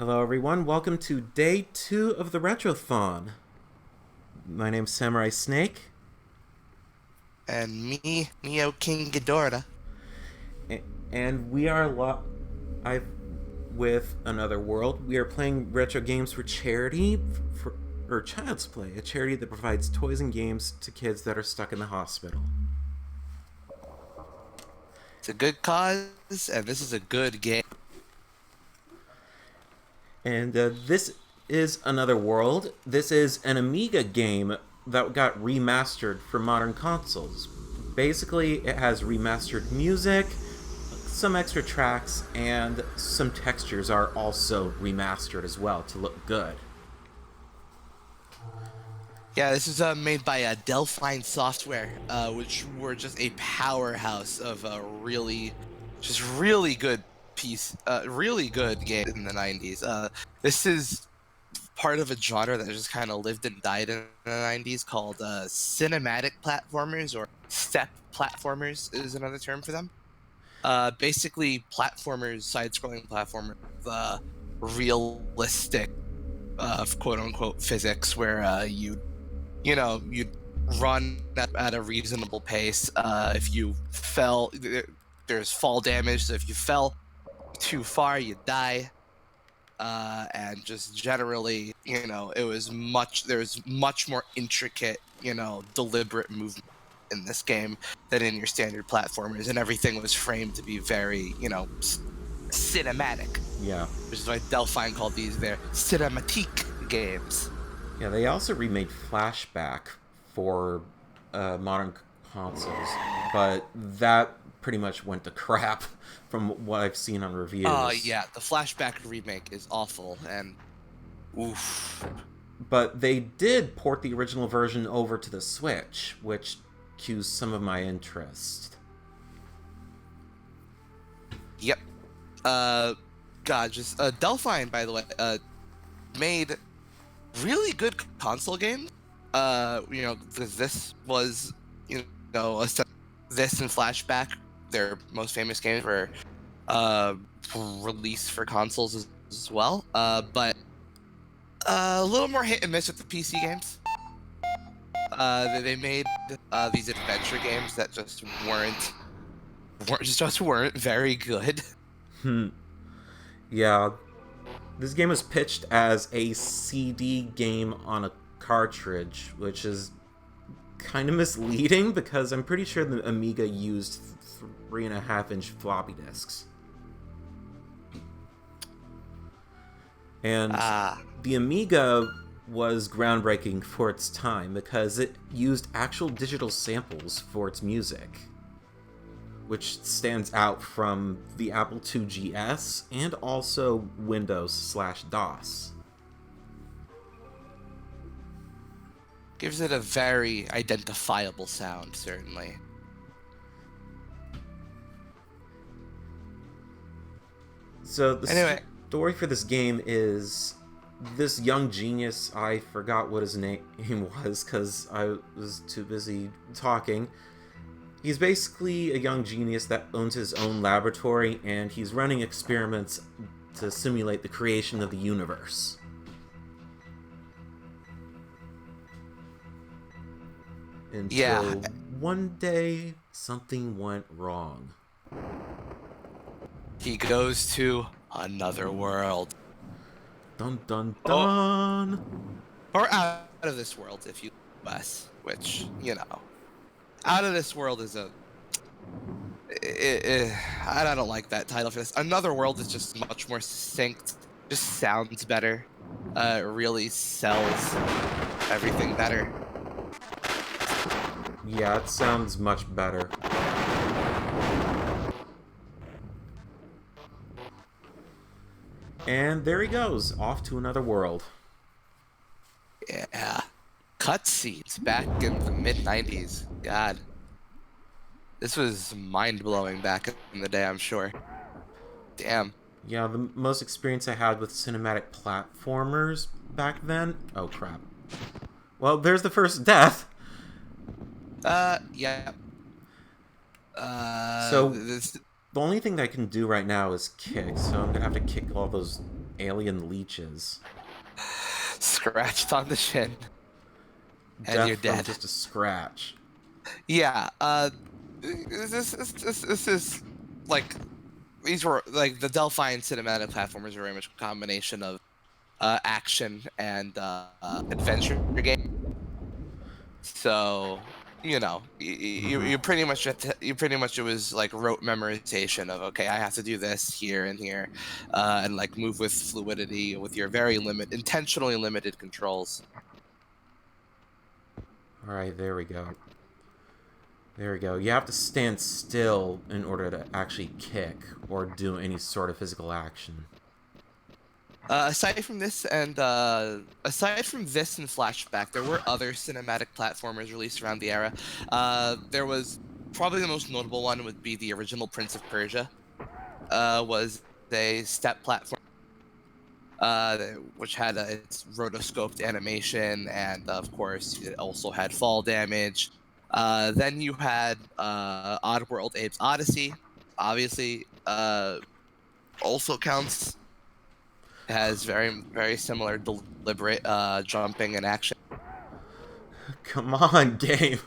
Hello, everyone. Welcome to day 2 of the Retrothon. My name's Samurai Snake, And me, Neo King Ghidorah. and we are I with Another World. We are playing retro games for charity, or Child's Play, a charity that provides toys and games to kids that are stuck in the hospital. It's a good cause, and this is a good game. And this is Another World. This is an Amiga game that got remastered for modern consoles. Basically, it has remastered music, some extra tracks, and some textures are also remastered as well to look good. Yeah, this is made by Delphine Software, which were just a powerhouse of a really good really good game in the 90s. This is part of a genre that just kind of lived and died in the 90s called cinematic platformers, or step platformers is another term for them. Basically platformers, side-scrolling platformers, realistic, quote-unquote physics, where you'd run at a reasonable pace. If you fell, there's fall damage, so if you fell too far, you die. And just generally, there's much more intricate, deliberate movement in this game than in your standard platformers, and everything was framed to be very, cinematic. Yeah. Which is why Delphine called these their cinematique games. Yeah, they also remade Flashback for modern consoles, but that pretty much went to crap from what I've seen on reviews. Yeah, the Flashback remake is awful, and oof. But they did port the original version over to the Switch, which cues some of my interest. Yep. Delphine, by the way, made really good console games. This was, this and Flashback, their most famous games, were released for consoles as well. But a little more hit and miss with the PC games. They made these adventure games that just weren't very good. Yeah, this game was pitched as a CD game on a cartridge, which is kind of misleading because I'm pretty sure the Amiga used 3.5-inch floppy disks. And the Amiga was groundbreaking for its time because it used actual digital samples for its music, which stands out from the Apple II GS and also Windows/DOS. Gives it a very identifiable sound, certainly. So the Anyway, story for this game is this young genius, I forgot what his name was because I was too busy talking. He's basically a young genius that owns his own laboratory, and he's running experiments to simulate the creation of the universe. Until one day, something went wrong. he goes to another world. Dun dun dun! Or out of this world, if you less, which, out of this world is I don't like that title for this. Another World is just much more succinct, just sounds better, it really sells everything better. Yeah, it sounds much better. And there he goes, off to another world. Yeah. Cutscenes back in the mid-90s. God. This was mind-blowing back in the day, I'm sure. Damn. Yeah, the most experience I had with cinematic platformers back then... Oh, crap. Well, there's the first death! Yeah. So, the only thing that I can do right now is kick, so I'm gonna have to kick all those alien leeches. Scratched on the shin. And Death you're from dead. just a scratch. Yeah, this is like these were like the Delphine cinematic platformers are very much a combination of action and adventure game. So you know, you pretty much it was like rote memorization of okay, I have to do this here and here, and like move with fluidity with your very intentionally limited controls. All right, there we go. There we go. You have to stand still in order to actually kick or do any sort of physical action. Aside from this and Flashback, there were other cinematic platformers released around the era. There was probably the most notable one would be the original Prince of Persia. Was a step platform, which had its rotoscoped animation, and of course it also had fall damage. Then you had Oddworld Abe's Odyssey, obviously also counts. It has very similar deliberate jumping and action. Come on, game.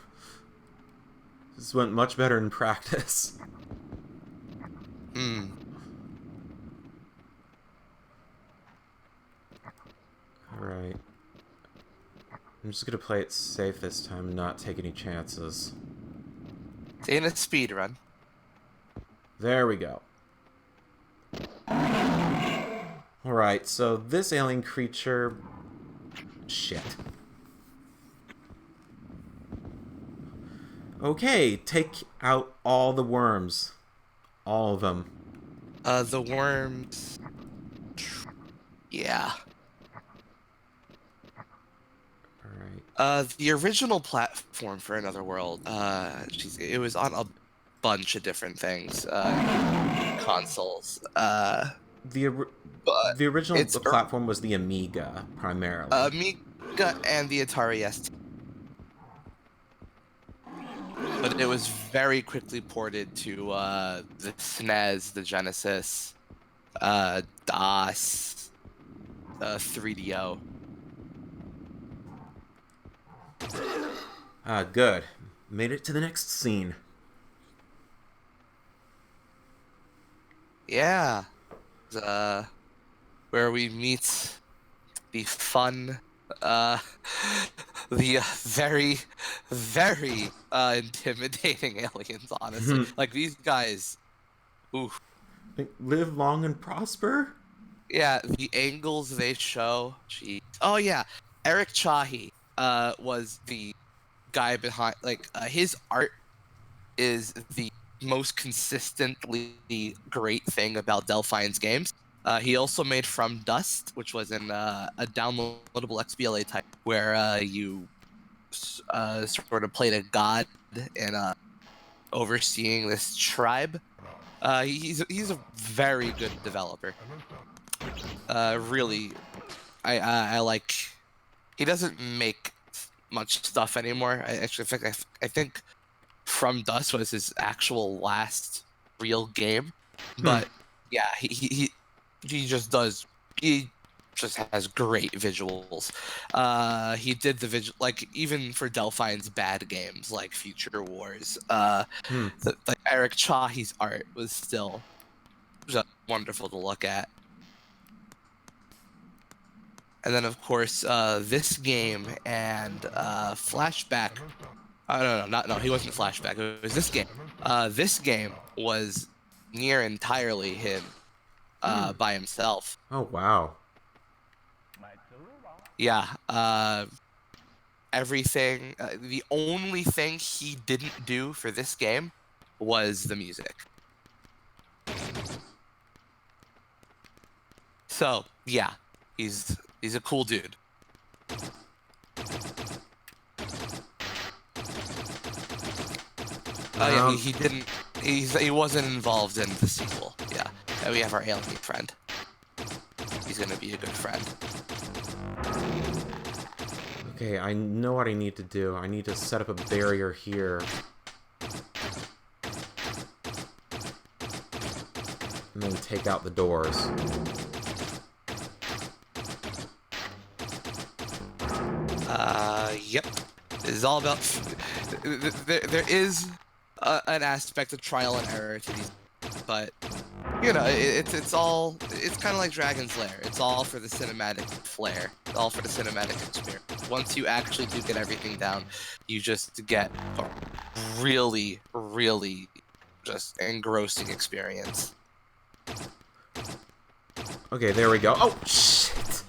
This went much better in practice. Alright. I'm just gonna play it safe this time and not take any chances. It ain't a speed run. There we go. Alright, so this alien creature... Shit. Okay, take out all the worms. All of them. The worms... Yeah. Alright. The original platform for Another World, it was on a bunch of different things. Consoles. The original platform was the Amiga, primarily. Amiga and the Atari ST. But it was very quickly ported to the SNES, the Genesis, DOS, 3DO. Good. Made it to the next scene. Yeah. Where we meet the fun, the very, very intimidating aliens, honestly. Like, these guys, oof. Live long and prosper? Yeah, the angles they show, gee. Oh, yeah, Eric Chahi was the guy behind, like, his art is the most consistently great thing about Delphine's games. He also made From Dust, which was a downloadable XBLA type where you sort of played a god in overseeing this tribe. He's a very good developer. Really, I like. He doesn't make much stuff anymore. I think From Dust was his actual last real game, but yeah, he just does. He just has great visuals. He did the like even for Delphine's bad games like Future Wars. Like Eric Chahi's art was still just wonderful to look at. And then of course this game and Flashback. No, he wasn't Flashback. It was this game. This game was near entirely him by himself. Oh, wow. Yeah. Everything. The only thing he didn't do for this game was the music. So yeah, he's a cool dude. Yeah, he didn't. He wasn't involved in the sequel. Yeah, and we have our alien friend. He's gonna be a good friend. Okay, I know what I need to do. I need to set up a barrier here. And then take out the doors. Yep. It is all about. There is an aspect of trial and error to these, but you know, it's kind of like Dragon's Lair. It's all for the cinematic flair. It's all for the cinematic experience. Once you actually do get everything down, you just get a really, really just engrossing experience. Okay, there we go. Oh, shit!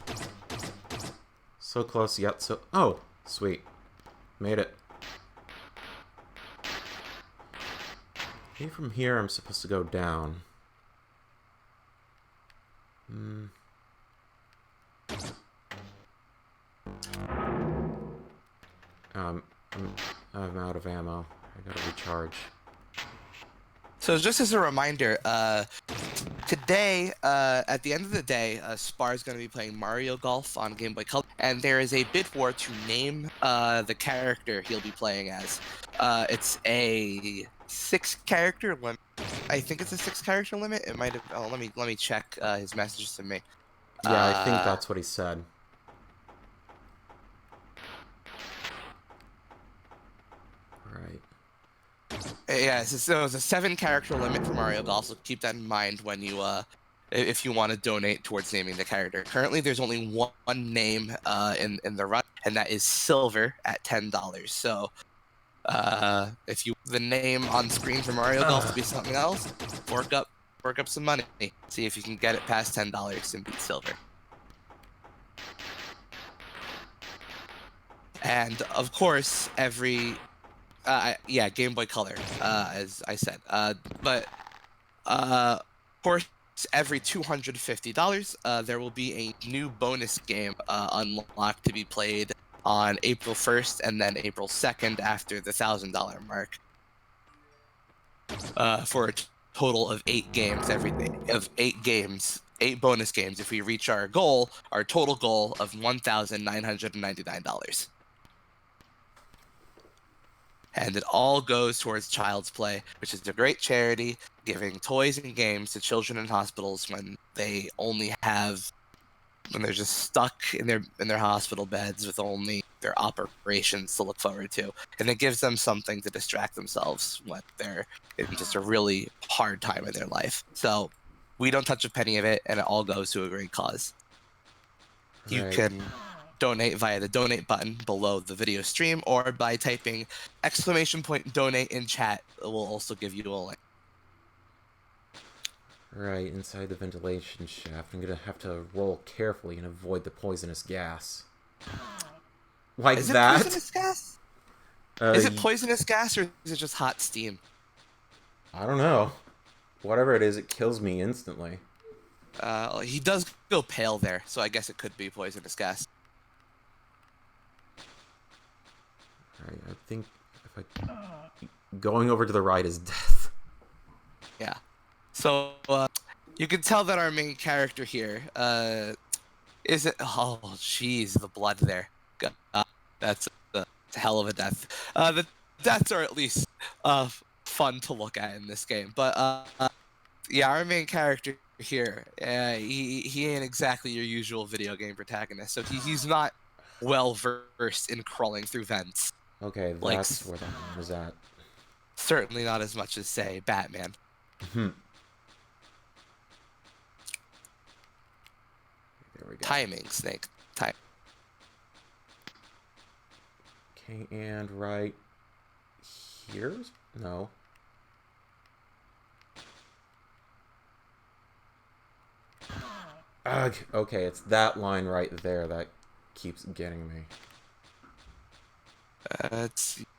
So close yet so... Oh, sweet. Made it. Maybe from here I'm supposed to go down. I'm out of ammo. I gotta recharge. So just as a reminder, today, at the end of the day, Spar is going to be playing Mario Golf on Game Boy Color, and there is a bid war to name the character he'll be playing as. It's a 6-character limit. I think it's a 6-character limit. It might have. Oh, let me check his messages to me. Yeah, I think that's what he said. Right. Yeah, so it's a 7-character limit for Mario Golf, so keep that in mind when you if you want to donate towards naming the character. Currently, there's only one name in the run, and that is Silver at $10. So if you the name on screen for Mario Golf to be something else, fork up some money. See if you can get it past $10 and beat Silver. And of course, yeah, Game Boy Color, as I said. But of course, every $250, there will be a new bonus game unlocked to be played on April 1st and then April 2nd after the $1,000 mark. For a total of 8 games eight bonus games if we reach our total goal of $1,999. And it all goes towards Child's Play, which is a great charity giving toys and games to children in hospitals when they're just stuck in their hospital beds with only their operations to look forward to. And it gives them something to distract themselves when they're in just a really hard time in their life. So we don't touch a penny of it, and it all goes to a great cause. You can donate via the donate button below the video stream, or by typing !donate in chat. It will also give you a link. Right, inside the ventilation shaft. I'm gonna have to roll carefully and avoid the poisonous gas. Like is that? Is it poisonous gas? Is it poisonous gas, or is it just hot steam? I don't know. Whatever it is, it kills me instantly. He does go pale there, so I guess it could be poisonous gas. Alright, I think going over to the right is death. Yeah. So, you can tell that our main character here, is it... Oh, jeez, the blood there. That's a hell of a death. The deaths are at least fun to look at in this game. But, yeah, our main character here, he ain't exactly your usual video game protagonist. So he's not well-versed in crawling through vents. Okay, that's where that was at. Certainly not as much as, say, Batman. There we go. Timing, Snake. Time. Okay, and right here? No. Ugh, okay, it's that line right there that keeps getting me. You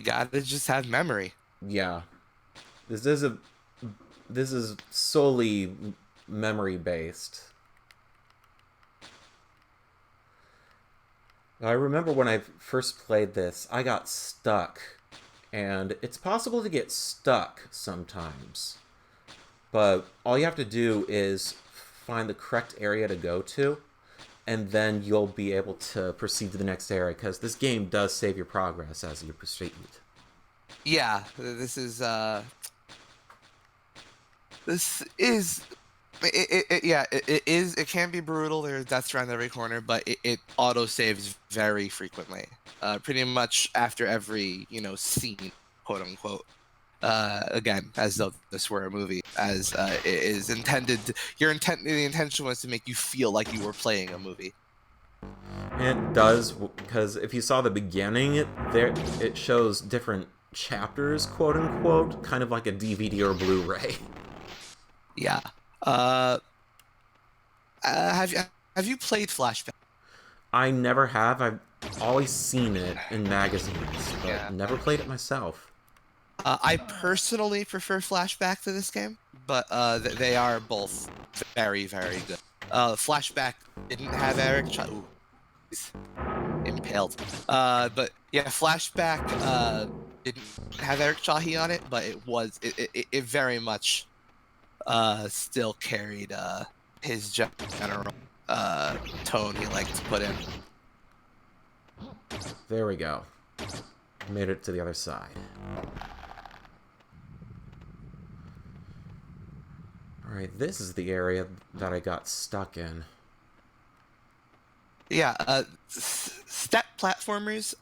gotta just have memory. Yeah. This is solely memory based. I remember when I first played this, I got stuck. And it's possible to get stuck sometimes. But all you have to do is find the correct area to go to, and then you'll be able to proceed to the next area, because this game does save your progress as you proceed. Yeah, this is It is. It can be brutal. There's deaths around every corner, but it auto saves very frequently. Pretty much after every scene, quote unquote. Again, as though this were a movie, as it is intended. The intention was to make you feel like you were playing a movie. And it does, because if you saw the beginning, it shows different chapters, quote unquote, kind of like a DVD or Blu-ray. Yeah. Have you played Flashback? I never have. I've always seen it in magazines, but Yeah. never played it myself. I personally prefer Flashback to this game, but they are both very, very good. Flashback didn't have Eric Ooh, he's impaled. But yeah, Flashback didn't have Eric Chahi on it, but it very much still carried his general tone he liked to put in. There we go. Made it to the other side. Alright, this is the area that I got stuck in. Yeah, step platformers,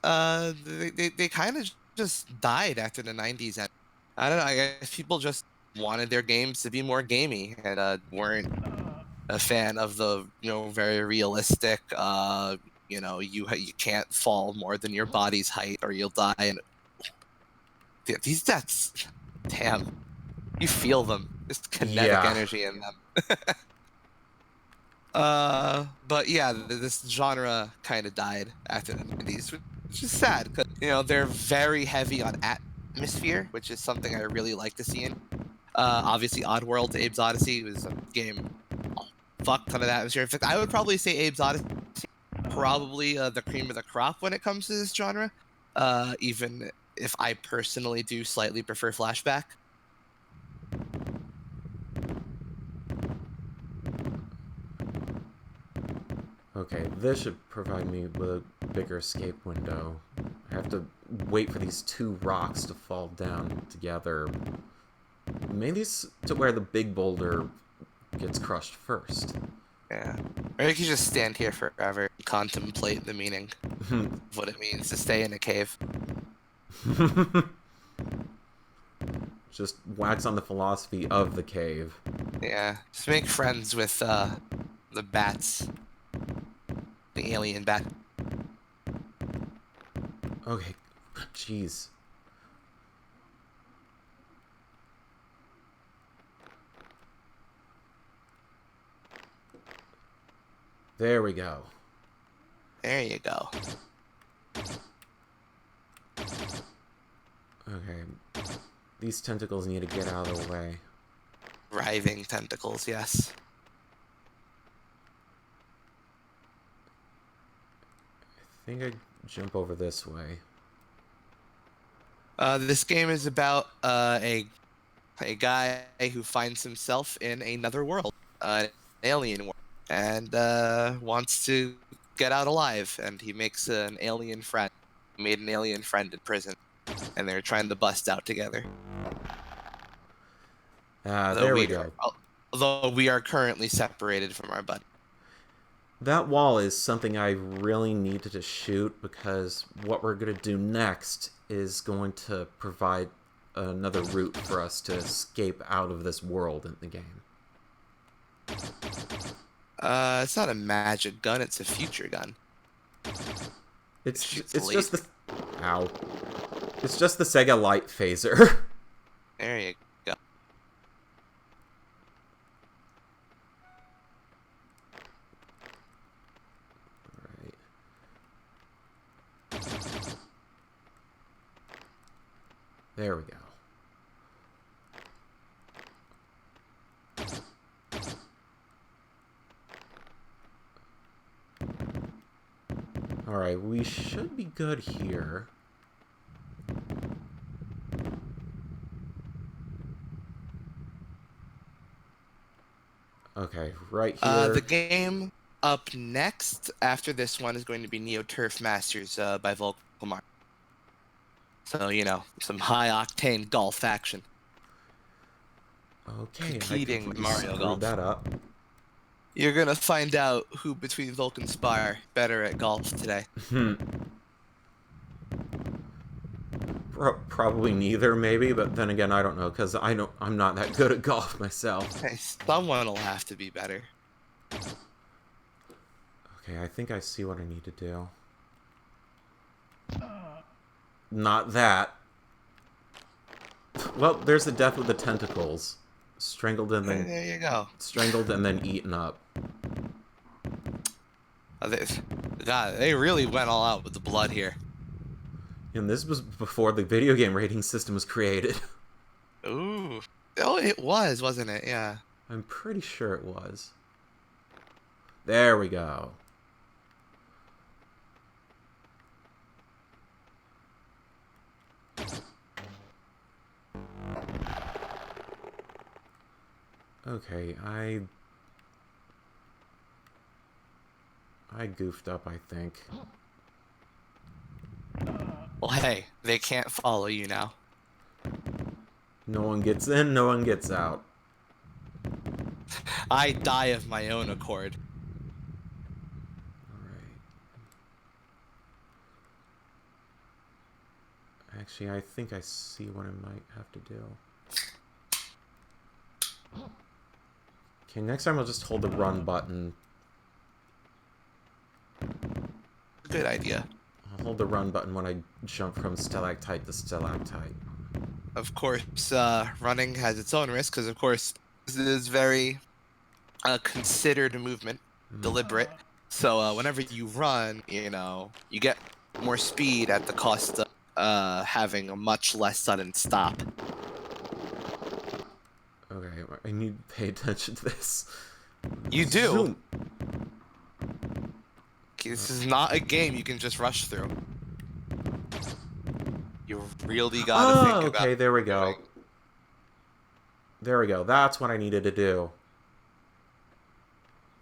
they kind of just died after the 90s. And I don't know, I guess people just wanted their games to be more gamey and weren't a fan of the, very realistic, you can't fall more than your body's height or you'll die. And these deaths, damn, you feel them. There's kinetic energy in them. But yeah, this genre kind of died after the 90s, which is sad because they're very heavy on atmosphere, which is something I really like to see in. Obviously, Oddworld, Abe's Odyssey was a game, fuck ton of atmosphere. In fact, I would probably say Abe's Odyssey probably the cream of the crop when it comes to this genre. Even if I personally do slightly prefer Flashback. Okay, this should provide me with a bigger escape window. I have to wait for these two rocks to fall down together. Maybe to where the big boulder gets crushed first. Yeah. Or you could just stand here forever and contemplate the meaning of what it means to stay in a cave. Just wax on the philosophy of the cave. Yeah. Just make friends with the bats. The alien bat. Okay, jeez. There we go. There you go. Okay. These tentacles need to get out of the way. Writhing tentacles, yes. I think I jump over this way. This game is about a guy who finds himself in another world, an alien world, and wants to get out alive. And he makes an alien friend. He made an alien friend in prison, and they're trying to bust out together. There we go. Although we are currently separated from our buddy. That wall is something I really needed to shoot because what we're going to do next is going to provide another route for us to escape out of this world in the game. It's not a magic gun, it's a future gun. It's just the... Ow. It's just the Sega Light Phaser. There you go. There we go. Alright, we should be good here. Okay, right here. The game up next after this one is going to be Neo Turf Masters by Volcomar. So, some high-octane golf action. Okay, competing I with completely Mario screwed Golf. that up. You're gonna find out who between Volk and Spire better at golf today. Probably neither, maybe, but then again, I don't know, because I'm not that good at golf myself. Hey, someone will have to be better. Okay, I think I see what I need to do. Not that. Well, there's the death with the tentacles. Strangled and then... There you go. Strangled and then eaten up. God, they really went all out with the blood here. And this was before the video game rating system was created. Ooh. Oh, it was, wasn't it? Yeah. I'm pretty sure it was. There we go. Okay, I goofed up, I think. Well, hey, they can't follow you now. No one gets in, no one gets out. I die of my own accord. Alright. Actually, I think I see what I might have to do. Okay, next time I'll just hold the run button. Good idea. I'll hold the run button when I jump from stalactite to stalactite. Of course, running has its own risk, because of course, this is very considered movement, deliberate. So whenever you run, you know, you get more speed at the cost of having a much less sudden stop. Okay, I need to pay attention to this. You do. Zoom. Okay, this is not a game you can just rush through. You really gotta think about. Okay, there we go. There we go. That's what I needed to do.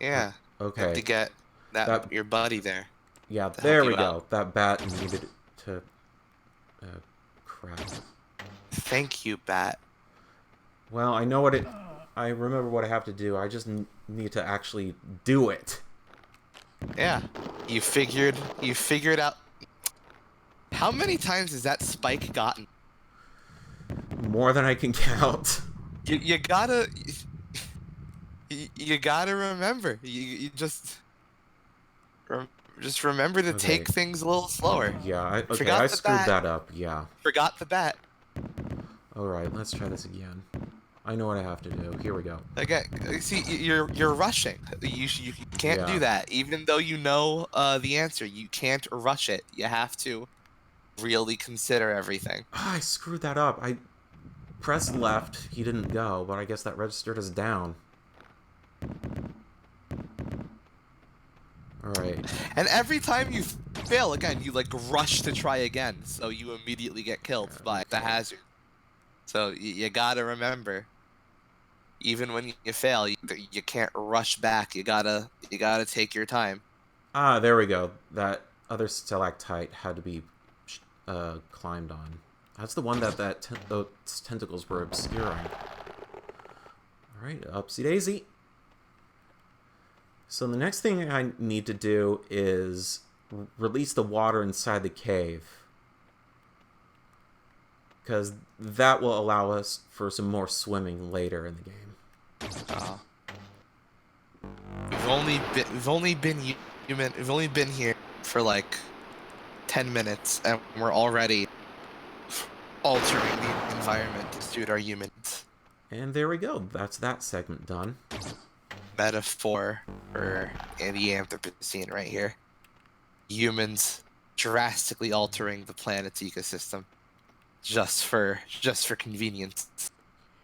Yeah. Okay. You have to get your buddy there. Yeah, there we you go. out. That bat needed to... crap. Thank you, Bat. Well, I know what it... I remember what I have to do. I just need to actually do it. Yeah. You figured out... How many times has that spike gotten? More than I can count. You gotta... You gotta remember. You just remember to take things a little slower. Yeah, I screwed that up, yeah. Forgot the bat. Alright, let's try this again. I know what I have to do. Here we go. Again, see, you're rushing. You can't do that. Even though you know the answer, you can't rush it. You have to really consider everything. I screwed that up. I pressed left. He didn't go, but I guess that registered as down. Alright. And every time you fail again, you like rush to try again, so you immediately get killed by the hazard. So you gotta remember, even when you fail, you can't rush back. You gotta take your time. Ah, there we go. That other stalactite had to be climbed on. That's the one that those tentacles were obscuring. Alright, upsy daisy. So the next thing I need to do is release the water inside the cave. Because that will allow us for some more swimming later in the game. We've only been here for like 10 minutes, and we're already altering the environment to suit our humans. And there we go. That's that segment done. Metaphor for the Anthropocene right here. Humans drastically altering the planet's ecosystem just for convenience.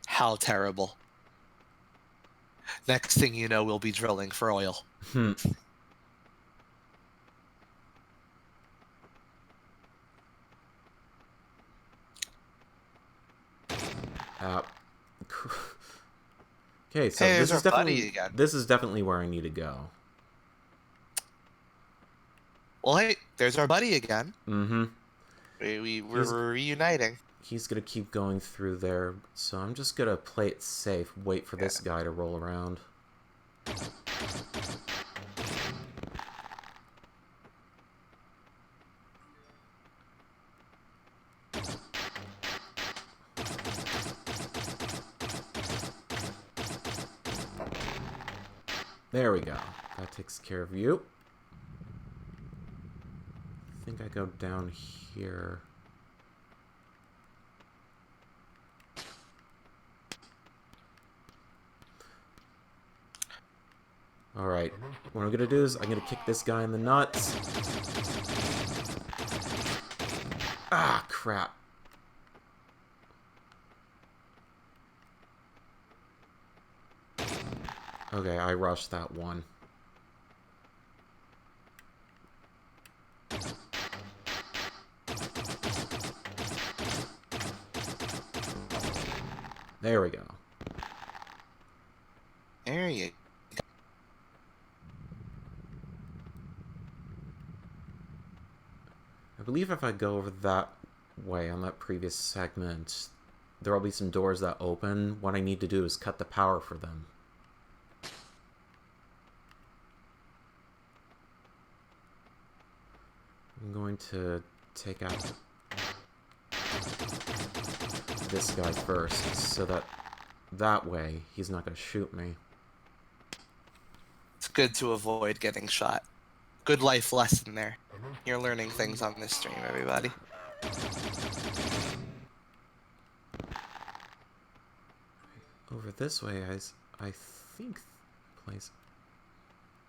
How terrible. Next thing you know, we'll be drilling for oil. Okay, so hey, this is definitely where I need to go. Well, hey, there's our buddy again. Mm-hmm. We're reuniting. he's gonna keep going through there, so I'm just gonna play it safe, wait for this guy to roll around. There we go. That takes care of you. I think I go down here. Alright, what I'm gonna do is I'm gonna kick this guy in the nuts. Ah, crap. Okay, I rushed that one. There we go. There you go. I believe if I go over that way on that previous segment, there will be some doors that open. What I need to do is cut the power for them. I'm going to take out this guy first, so that way he's not going to shoot me. It's good to avoid getting shot. Good life lesson there. You're learning things on this stream, everybody. Over this way, I think place.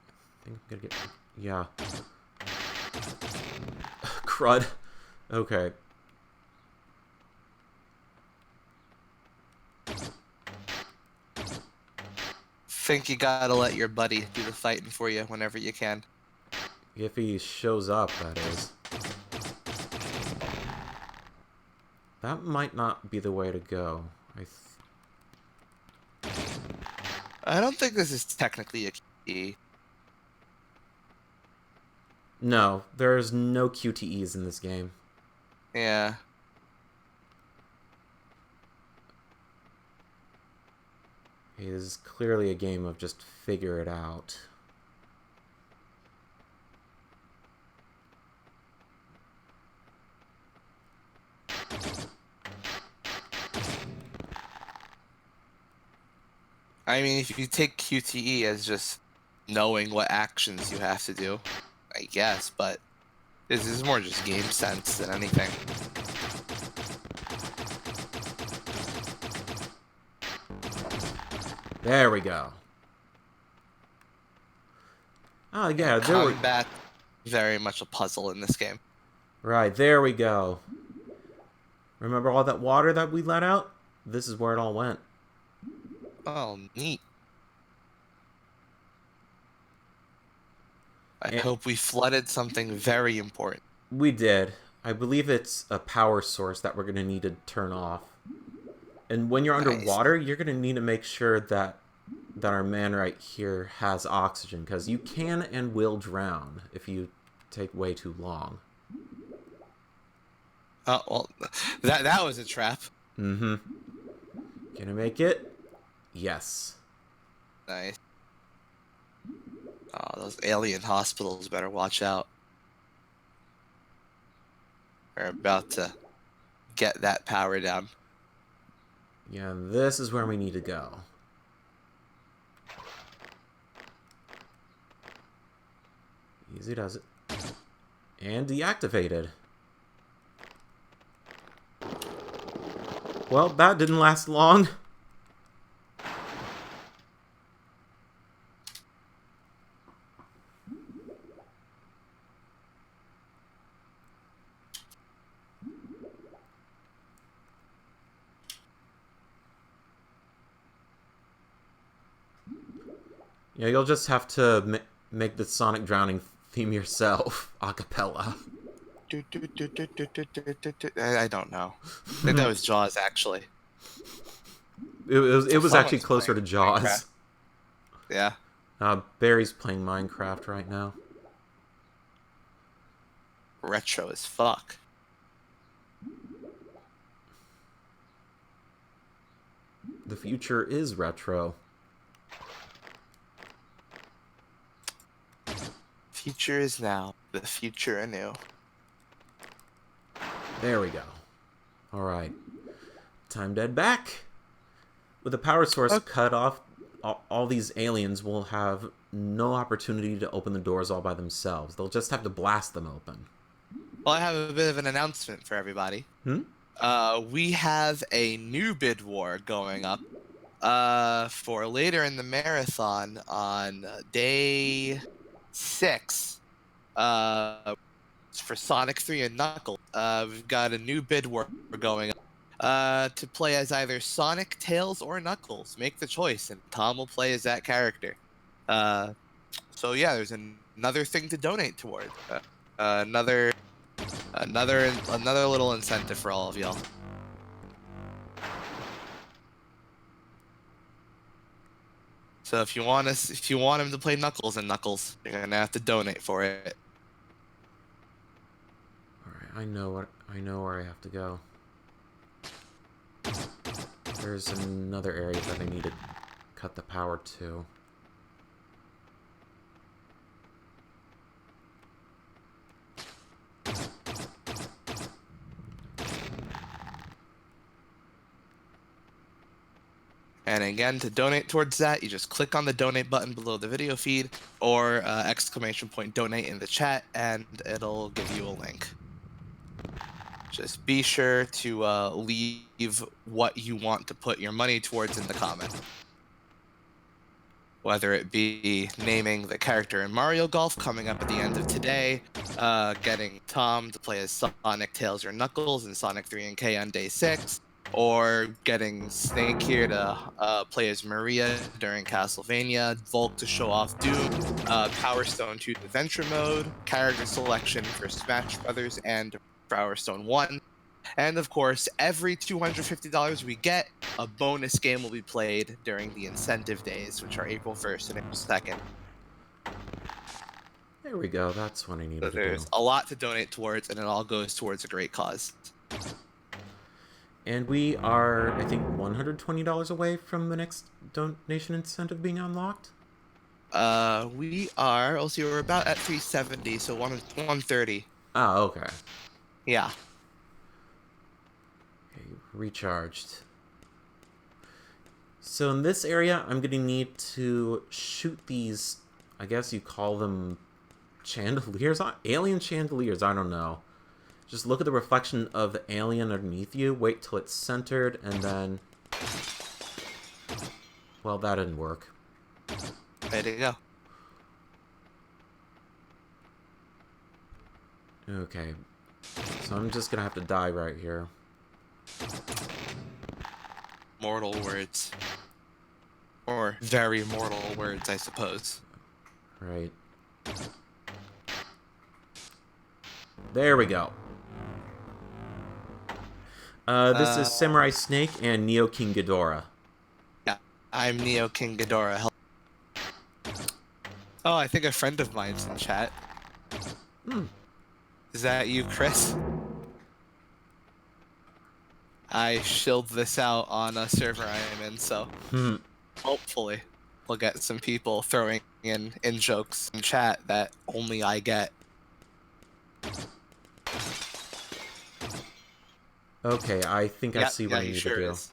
I think I'm gonna get. Yeah. Crud. Okay. Think you gotta let your buddy do the fighting for you whenever you can. If he shows up, that is. That might not be the way to go. I don't think this is technically a key. No, there's no QTEs in this game. Yeah. It is clearly a game of just figure it out. I mean, if you take QTE as just knowing what actions you have to do, I guess, but this is more just game sense than anything. There we go. Oh, yeah, there we... Combat, very much a puzzle in this game. Right, there we go. Remember all that water that we let out? This is where it all went. Oh, neat. I hope we flooded something very important. We did. I believe it's a power source that we're going to need to turn off. And when you're underwater, you're going to need to make sure that our man right here has oxygen, because you can and will drown if you take way too long. Oh, well, that was a trap. Mm-hmm. Gonna make it? Yes. Nice. Oh, those alien hospitals better watch out. They're about to get that power down. Yeah, this is where we need to go. Easy does it. And deactivated. Well, that didn't last long. Yeah, you'll just have to make the Sonic Drowning theme yourself, a cappella. I don't know. I think that was Jaws, actually. It was actually closer to Jaws. Minecraft. Yeah. Barry's playing Minecraft right now. Retro as fuck. future is retro. Future is now. The future anew. There we go. Alright. Time to head back. With the power source cut off, all these aliens will have no opportunity to open the doors all by themselves. They'll just have to blast them open. Well, I have a bit of an announcement for everybody. We have a new bid war going up for later in the marathon on day 6. It's for Sonic 3 and Knuckles. We've got a new bid war going up to play as either Sonic, Tails, or Knuckles. Make the choice, and Tom will play as that character. So yeah, there's another thing to donate toward. Another little incentive for all of y'all. So if you want him to play Knuckles and Knuckles, you're gonna have to donate for it. All right, I know where I have to go. There's another area that I need to cut the power to. And again, to donate towards that, you just click on the donate button below the video feed, or !donate in the chat, and it'll give you a link. Just be sure to leave what you want to put your money towards in the comment. Whether it be naming the character in Mario Golf coming up at the end of today, getting Tom to play as Sonic, Tails, or Knuckles in Sonic 3 and K on day 6, or getting Snake here to play as Maria during Castlevania, Volk to show off Doom, Power Stone 2 Adventure Mode, character selection for Smash Brothers and Power Stone 1, and of course, every $250 we get, a bonus game will be played during the incentive days, which are April 1st and April 2nd. There we go, that's what I needed to do. There's a lot to donate towards, and it all goes towards a great cause. And we are, I think, $120 away from the next donation incentive being unlocked? We are, let's see, we're about at 370, so 130. Oh, okay. Yeah. Okay, recharged. So in this area, I'm going to need to shoot these, I guess you call them chandeliers? Alien chandeliers, I don't know. Just look at the reflection of the alien underneath you, wait till it's centered, and then... Well, that didn't work. There you go. Okay. So I'm just gonna have to die right here. Mortal words. Or very mortal words, I suppose. Right. There we go. This is Samurai Snake and Neo King Ghidorah. Yeah, I'm Neo King Ghidorah. Oh, I think a friend of mine's in chat. Is that you, Chris? I shilled this out on a server I am in, so hopefully we'll get some people throwing in jokes in chat that only I get. Okay, I think I see what I need to do. Is.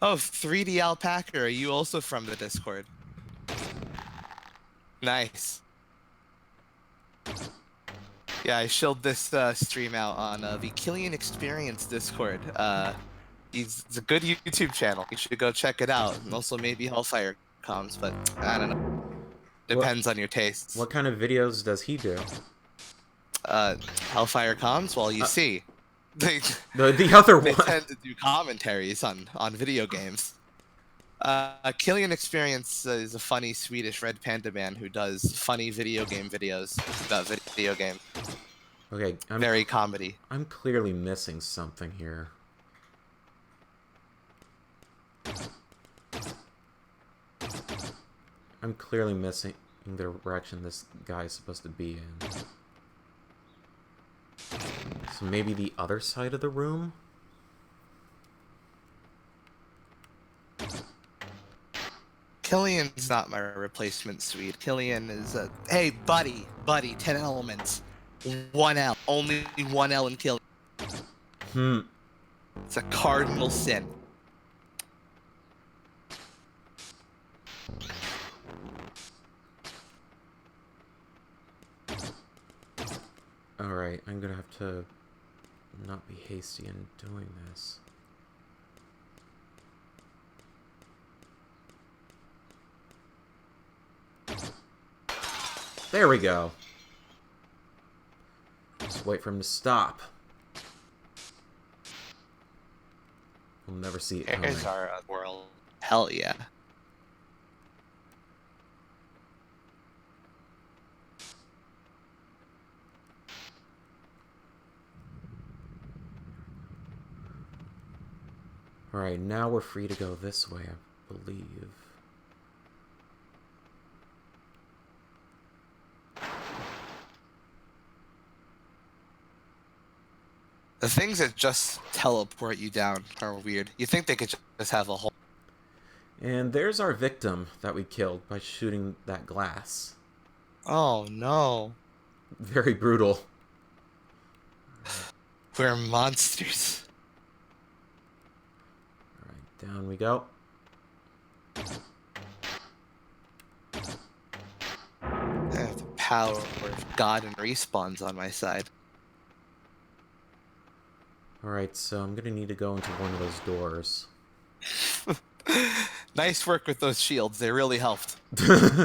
Oh, 3D Alpaca, are you also from the Discord? Nice. Yeah, I shilled this stream out on the Killian Experience Discord. It's a good YouTube channel. You should go check it out. And also maybe HellfireComms, but I don't know. Depends on your tastes. What kind of videos does he do? HellfireComms? Well, you see. The other one. They tend to do commentaries on video games. Killian Experience is a funny Swedish red panda man who does funny video game videos about video game. Okay, very comedy. I'm clearly missing something here. I'm clearly missing the direction this guy is supposed to be in. So maybe the other side of the room? Killian's not my replacement suite. Killian is a hey buddy, 10 elements, 1L, only 1L in Killian. It's a cardinal sin. Alright, I'm gonna have to not be hasty in doing this. There we go. Just wait for him to stop. We'll never see it coming. Here's our world. Hell yeah. Alright, now we're free to go this way, I believe. The things that just teleport you down are weird. You think they could just have a whole... And there's our victim that we killed by shooting that glass. Oh no. Very brutal. We're monsters. Alright, down we go. I have the power of God and respawns on my side. Alright, so I'm gonna need to go into one of those doors. Nice work with those shields. They really helped. Oops.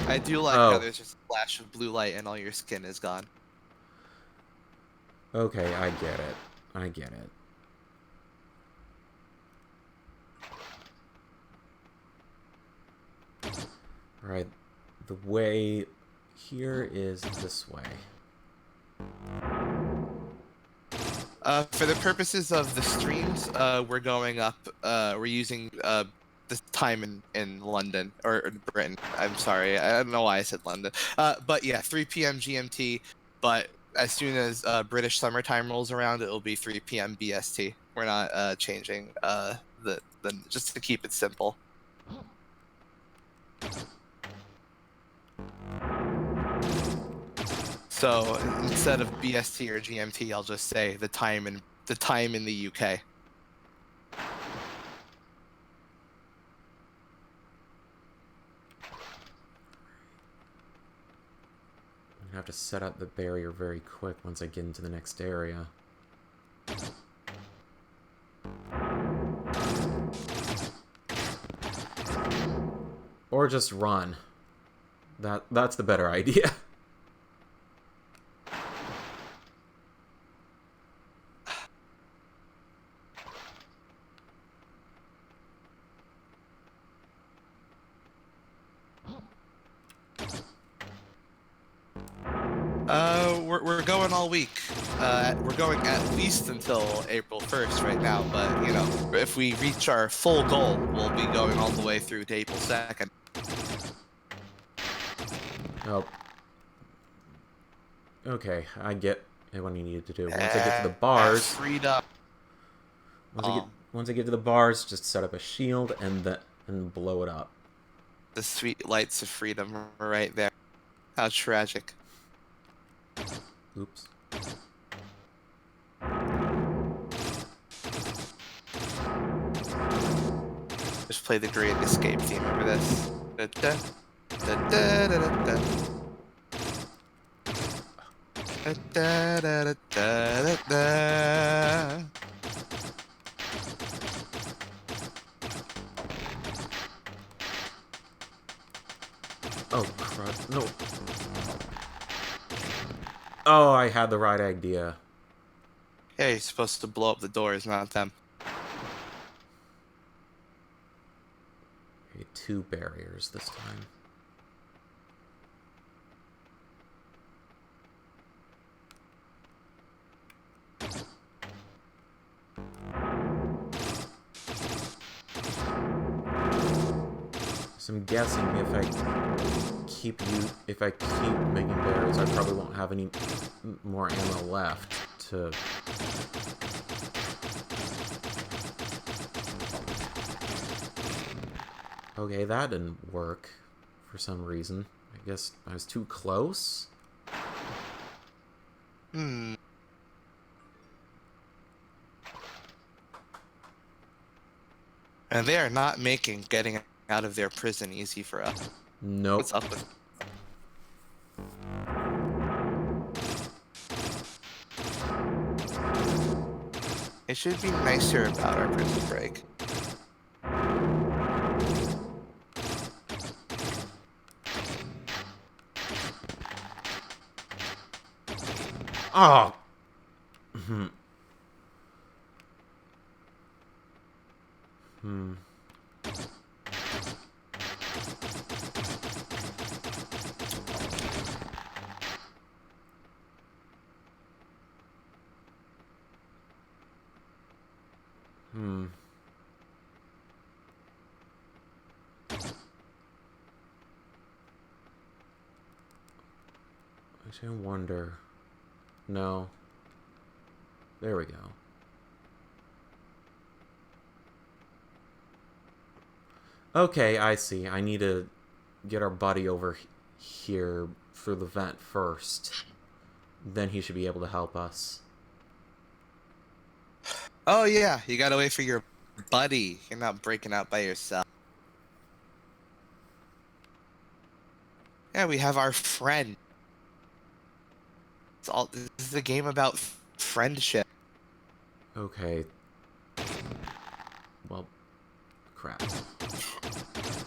I do like how there's just a flash of blue light and all your skin is gone. Okay, I get it. I get it. Alright, the way here is this way. For the purposes of the streams, we're going up, we're using the time in London, or Britain. I'm sorry, I don't know why I said London. But yeah, 3 p.m. GMT, but as soon as British summertime rolls around, it'll be 3 p.m. BST. We're not changing the just to keep it simple. So instead of BST or GMT, I'll just say the time in the UK. I'm gonna have to set up the barrier very quick once I get into the next area. Or just run. That's the better idea. We're going all week. We're going at least until April 1st right now, but, you know, if we reach our full goal, we'll be going all the way through to April 2nd. Oh. Okay, I get what you needed to do. Once I get to the bars... Freed up. Once I get to the bars, just set up a shield and blow it up. The sweet lights of freedom are right there. How tragic. Oops. Just play the Great Escape theme over this. Da, da, da, da, da, da, da. Da, da, da, da, da, da. Oh, crud. No. Oh, I had the right idea. Yeah, you're supposed to blow up the doors, not them. Okay, 2 barriers this time. So I'm guessing if I keep making berries, I probably won't have any more ammo left to... Okay, that didn't work for some reason. I guess I was too close? Hmm. And they are not making getting out of their prison easy for us. Nope. What's up with... It should be nicer about our prison break. Oh! I wonder. No. There we go. Okay, I see. I need to get our buddy over here through the vent first. Then he should be able to help us. Oh yeah, you gotta wait for your buddy. You're not breaking out by yourself. Yeah, we have our friend. This is a game about friendship. Okay. Well, crap.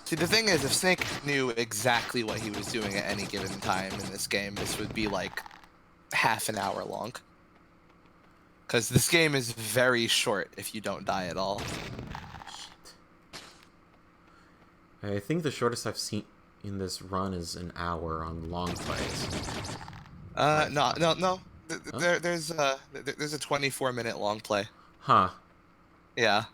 See, the thing is, if Snake knew exactly what he was doing at any given time in this game, this would be like half an hour long. Because this game is very short if you don't die at all. Shit. I think the shortest I've seen in this run is an hour on long plays. No. Huh? There's a 24-minute long play. Huh. Yeah.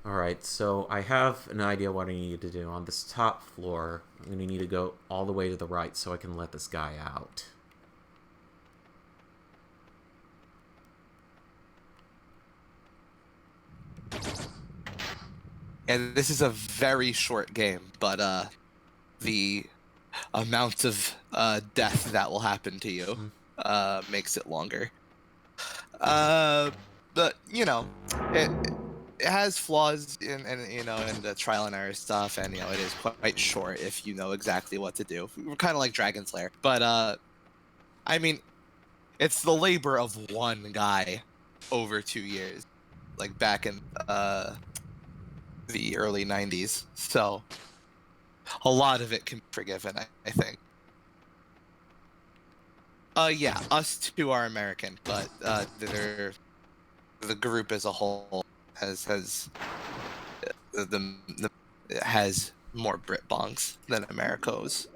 Alright, so I have an idea what I need to do. On this top floor, I'm going to need to go all the way to the right so I can let this guy out. And this is a very short game, but the amount of death that will happen to you makes it longer. But you know, it has flaws in the trial and error stuff, and you know it is quite short if you know exactly what to do. We're kind of like Dragon Slayer, but I mean, it's the labor of one guy over 2 years, like back in the early 90s, so a lot of it can be forgiven, I think. Yeah, us two are American, but the group as a whole has has more Brit bongs than Americos.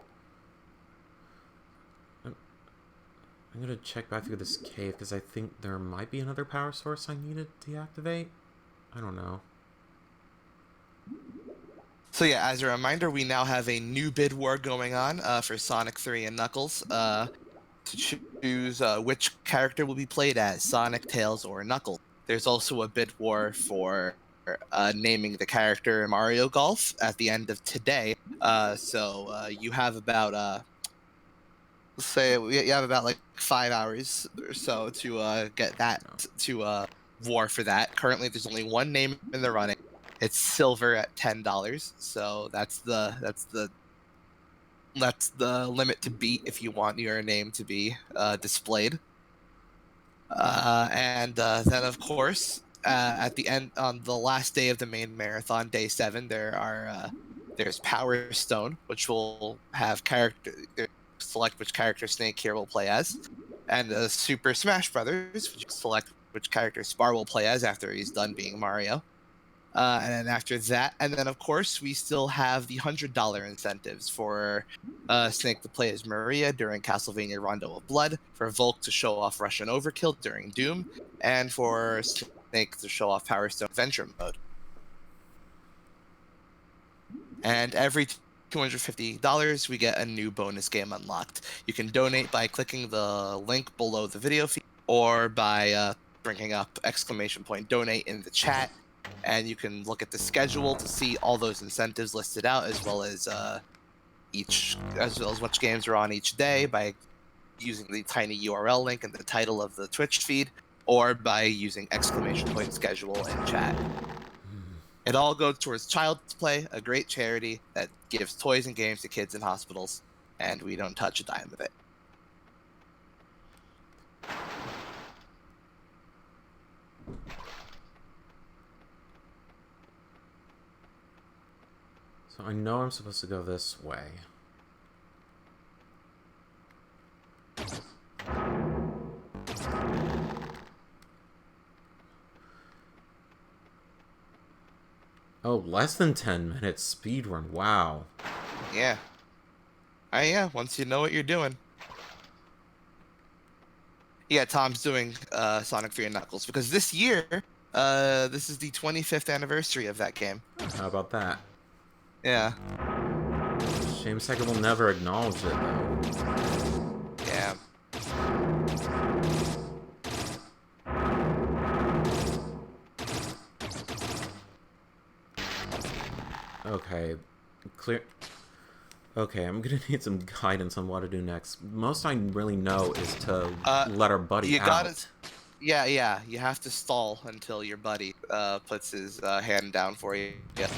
I'm gonna check back through this cave because I think there might be another power source I need to deactivate. I don't know. So yeah, as a reminder, we now have a new bid war going on for Sonic 3 and Knuckles to choose which character will be played as, Sonic, Tails, or Knuckles. There's also a bid war for naming the character Mario Golf at the end of today. So you have about let's say you have about like 5 hours or so to get that to war for that. Currently, there's only one name in the running. It's silver at $10, so that's the limit to beat if you want your name to be displayed. And then, of course, at the end, on the last day of the main marathon, day 7, there's Power Stone, which will have select which character Snake here will play as, and Super Smash Brothers, which select which character Spar will play as after he's done being Mario. And then after that, and then of course we still have the $100 incentives for Snake to play as Maria during Castlevania Rondo of Blood, for Volk to show off Russian Overkill during Doom, and for Snake to show off Power Stone Adventure Mode. And every $250, we get a new bonus game unlocked. You can donate by clicking the link below the video feed or by bringing up !donate in the chat. And you can look at the schedule to see all those incentives listed out, as well as which games are on each day by using the tiny URL link in the title of the Twitch feed, or by using !schedule in chat. It all goes towards Child's Play, a great charity that gives toys and games to kids in hospitals, and we don't touch a dime of it. So I know I'm supposed to go this way. Oh, less than 10 minutes speedrun. Wow. Yeah. Yeah, once you know what you're doing. Yeah, Tom's doing Sonic 3 and Knuckles, because this year, this is the 25th anniversary of that game. How about that? Yeah. Shame Sega will never acknowledge it, though. Yeah. Okay. Clear. Okay, I'm gonna need some guidance on what to do next. Most I really know is to let our buddy out. Yeah, you have to stall until your buddy puts his hand down for you. Yeah.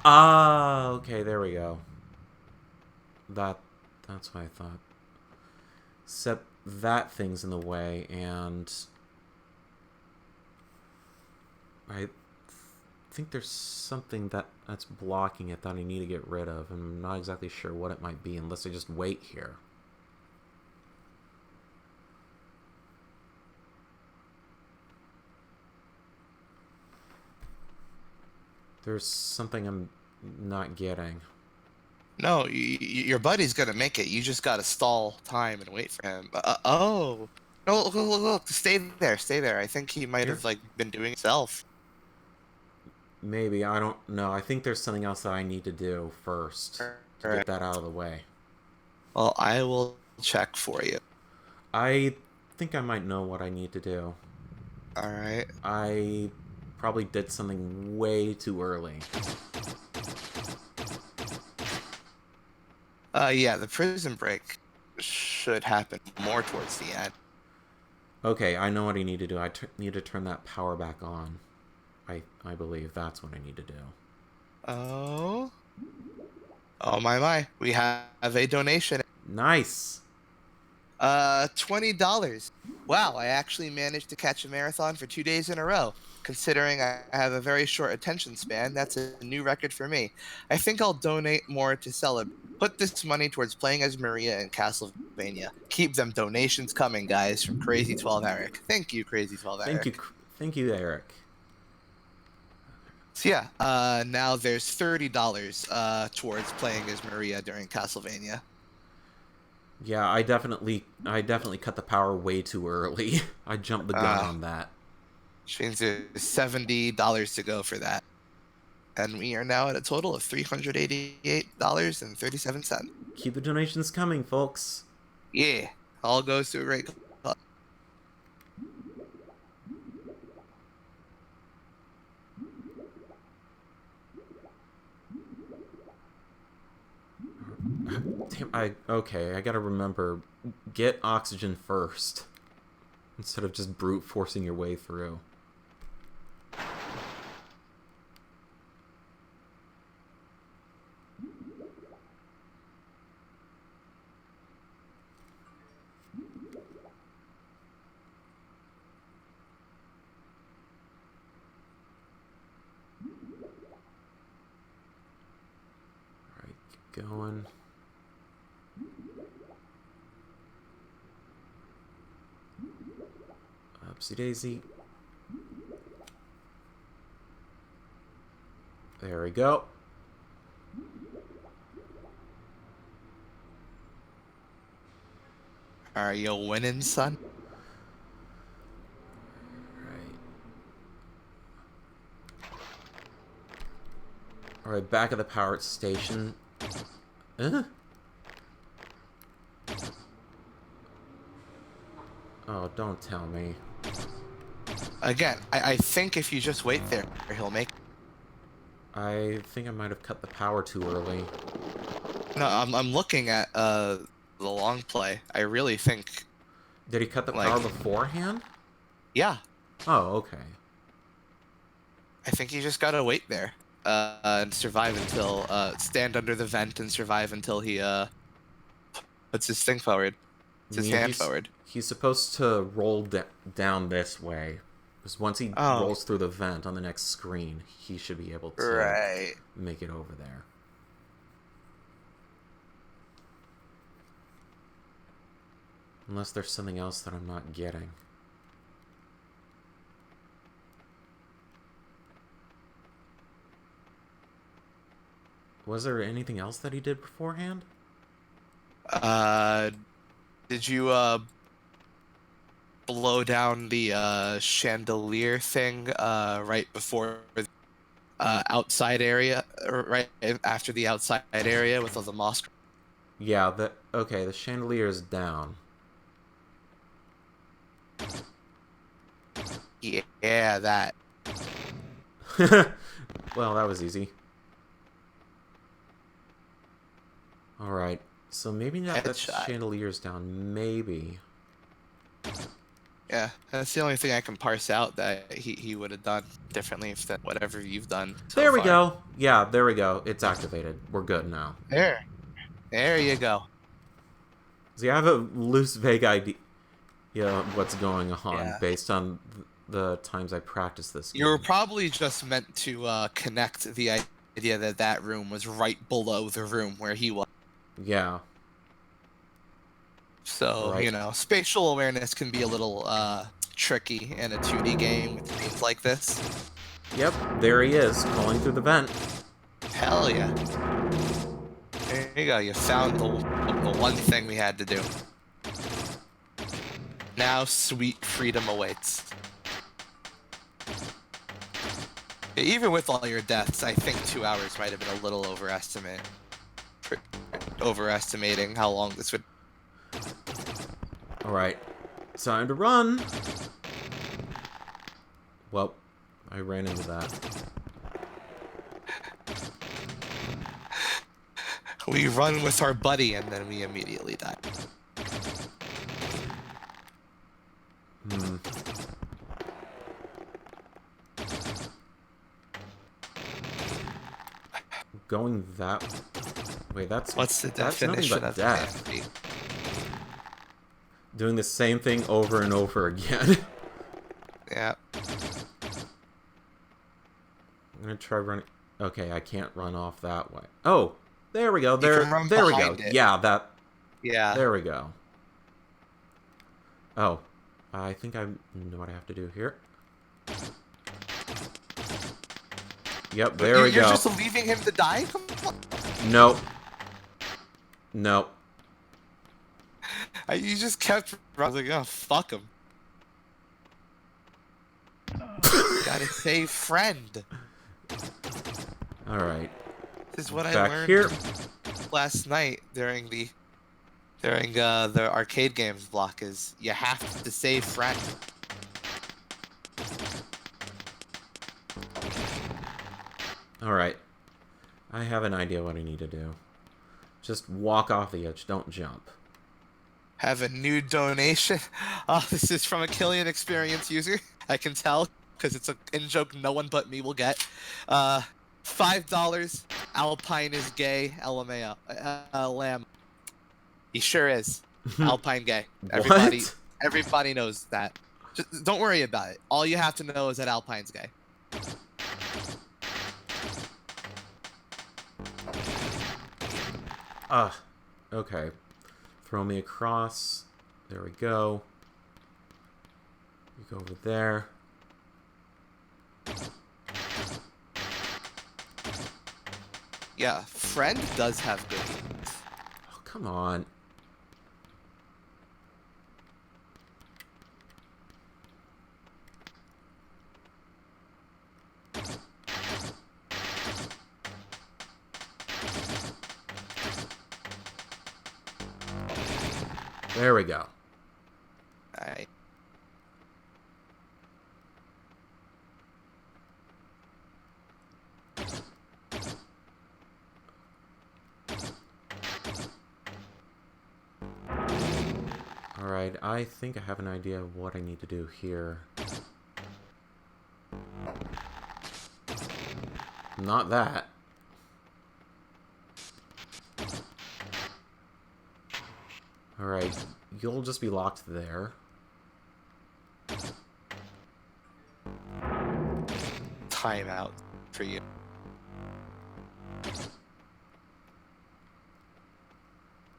Ah, okay, there we go. That's what I thought. Except that thing's in the way, and I think there's something that's blocking it that I need to get rid of. I'm not exactly sure what it might be unless I just wait here. There's something I'm not getting. No, your buddy's gonna make it. You just gotta stall time and wait for him. Oh. No, look, stay there. I think he might have been doing it himself. Maybe, I don't know. I think there's something else that I need to do first to get that out of the way. Well, I will check for you. I think I might know what I need to do. Alright. I probably did something way too early. Yeah, the prison break should happen more towards the end. Okay, I know what I need to do. I need to turn that power back on. I believe that's what I need to do. Oh my. We have a donation. Nice! $20. Wow, I actually managed to catch a marathon for 2 days in a row. Considering I have a very short attention span, that's a new record for me. I think I'll donate more to celebrate. Put this money towards playing as Maria in Castlevania. Keep them donations coming, guys, from Crazy 12 Eric. Thank you, Crazy 12 Eric. Thank you, Eric. So yeah, now there's $30 towards playing as Maria during Castlevania. Yeah, I definitely cut the power way too early. I jumped the gun on that. Which means there's $70 to go for that. And we are now at a total of $388.37. Keep the donations coming, folks. Yeah, all goes to a great cause. Okay, I gotta remember, get oxygen first, instead of just brute forcing your way through. Alright, keep going. Upsy daisy. There we go. Are you winning, son? Right. Alright, back at the power station. Oh, don't tell me. Again, I think if you just wait there, he'll make... I think I might have cut the power too early. No, I'm looking at the long play. I really think... Did he cut the like, power beforehand? Yeah. Oh, okay. I think you just gotta wait there. And survive until... stand under the vent and survive until he, puts his thing forward. Puts his hand forward. He's supposed to roll down this way. Because once he rolls through the vent on the next screen, he should be able to make it over there. Unless there's something else that I'm not getting. Was there anything else that he did beforehand? Did you, blow down the, chandelier thing, right before the, outside area, or right after the outside area with all the moss? Yeah, okay, the chandelier is down. Yeah, that. Well, that was easy. Alright, so maybe not that chandelier's down, maybe. Yeah, that's the only thing I can parse out that he would have done differently than whatever you've done so There we far. go. Yeah, there we go. It's activated. We're good now. There you go. See, I have a loose, vague idea of what's going on based on the times I practiced this game. You were probably just meant to connect the idea that that room was right below the room where he was. Yeah. So, you know, spatial awareness can be a little tricky in a 2D game with things like this. Yep, there he is, calling through the vent. Hell yeah. There you go, you found the one thing we had to do. Now sweet freedom awaits. Even with all your deaths, I think 2 hours might have been a little overestimating how long this would... Alright, time to run! Well, I ran into that. We run with our buddy and then we immediately die. Going that... Wait, that's... What's the definition of death? Doing the same thing over and over again. Yeah. I'm gonna try running... Okay, I can't run off that way. Oh! There we go. There we go. It. Yeah, that... Yeah. There we go. Oh. I think I know what I have to do here. Yep, there we go. You're just leaving him to die? Come on. Nope. Nope. You just kept... I was like, oh, fuck him. Gotta save friend. Alright. This is what I Back learned here. last night during the arcade games block is you have to save friend. Alright. I have an idea what I need to do. Just walk off the edge, don't jump. Have a new donation. Oh, this is from a Killian Experience user. I can tell because it's an in-joke no one but me will get. $5. Alpine is gay. LMAO. Lamb. He sure is. Alpine gay. Everybody knows that. Just don't worry about it. All you have to know is that Alpine's gay. Okay. Throw me across. There we go. You go over there. Yeah, friend does have good moves. Oh, come on. There we go. Alright. Alright, I think I have an idea of what I need to do here. Not that. Alright, you'll just be locked there. Timeout for you.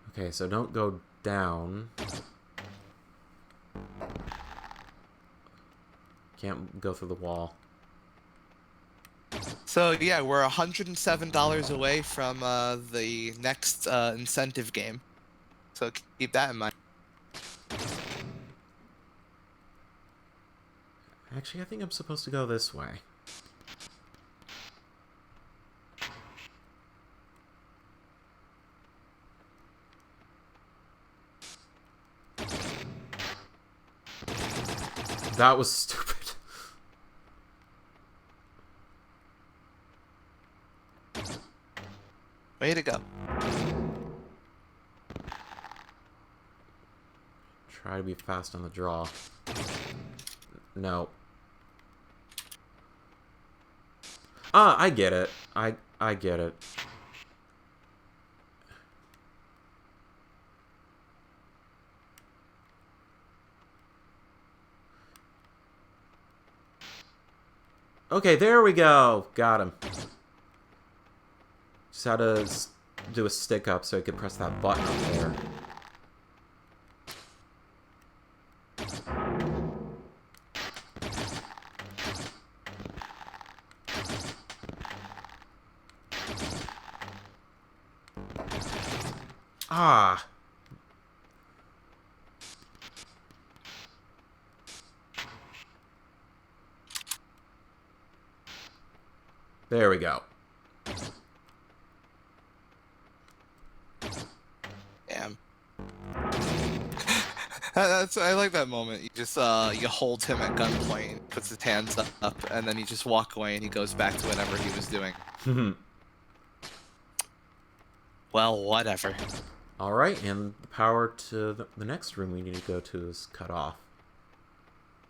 Okay, so don't go down. Can't go through the wall. So yeah, we're $107 away from the next incentive game. So keep that in mind. Actually, I think I'm supposed to go this way. That was stupid. Way to go. Try to be fast on the draw. No. Ah, I get it. I get it. Okay, there we go. Got him. Just had to do a stick up so I could press that button up there. Ah. There we go. Damn. I like that moment. You just you hold him at gunpoint, puts his hands up, and then you just walk away and he goes back to whatever he was doing. Well, whatever. Alright, and the power to the next room we need to go to is cut off.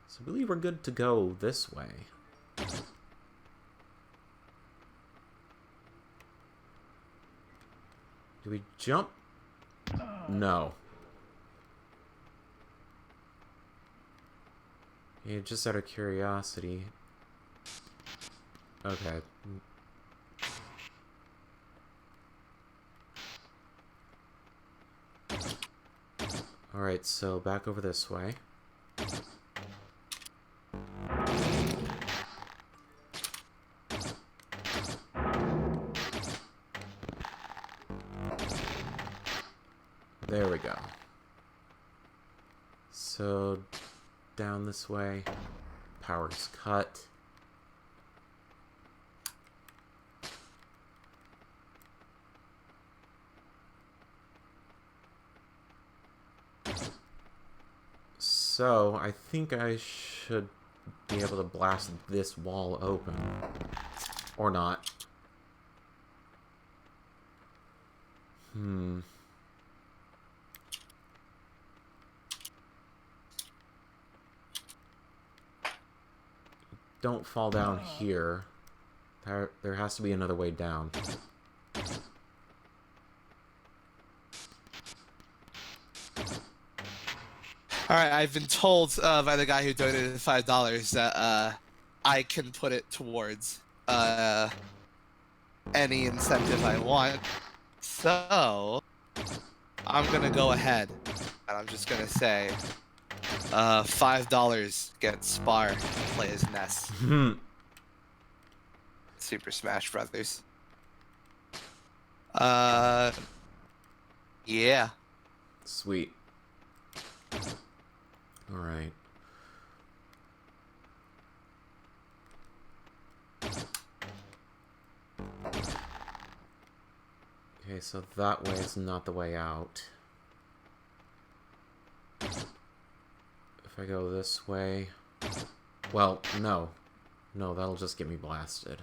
So I believe we're good to go this way. Do we jump? No. Yeah, just out of curiosity. Okay. Alright, so back over this way. There we go. So, down this way. Power's cut. So, I think I should be able to blast this wall open. Or not. Don't fall down here. There has to be another way down. Alright, I've been told by the guy who donated $5 that I can put it towards any incentive I want. So, I'm gonna go ahead and I'm just gonna say $5 gets Spar to play as Ness. Super Smash Brothers. Yeah. Sweet. Alright. Okay, so that way is not the way out. if I go this way... Well, no. No, that'll just get me blasted.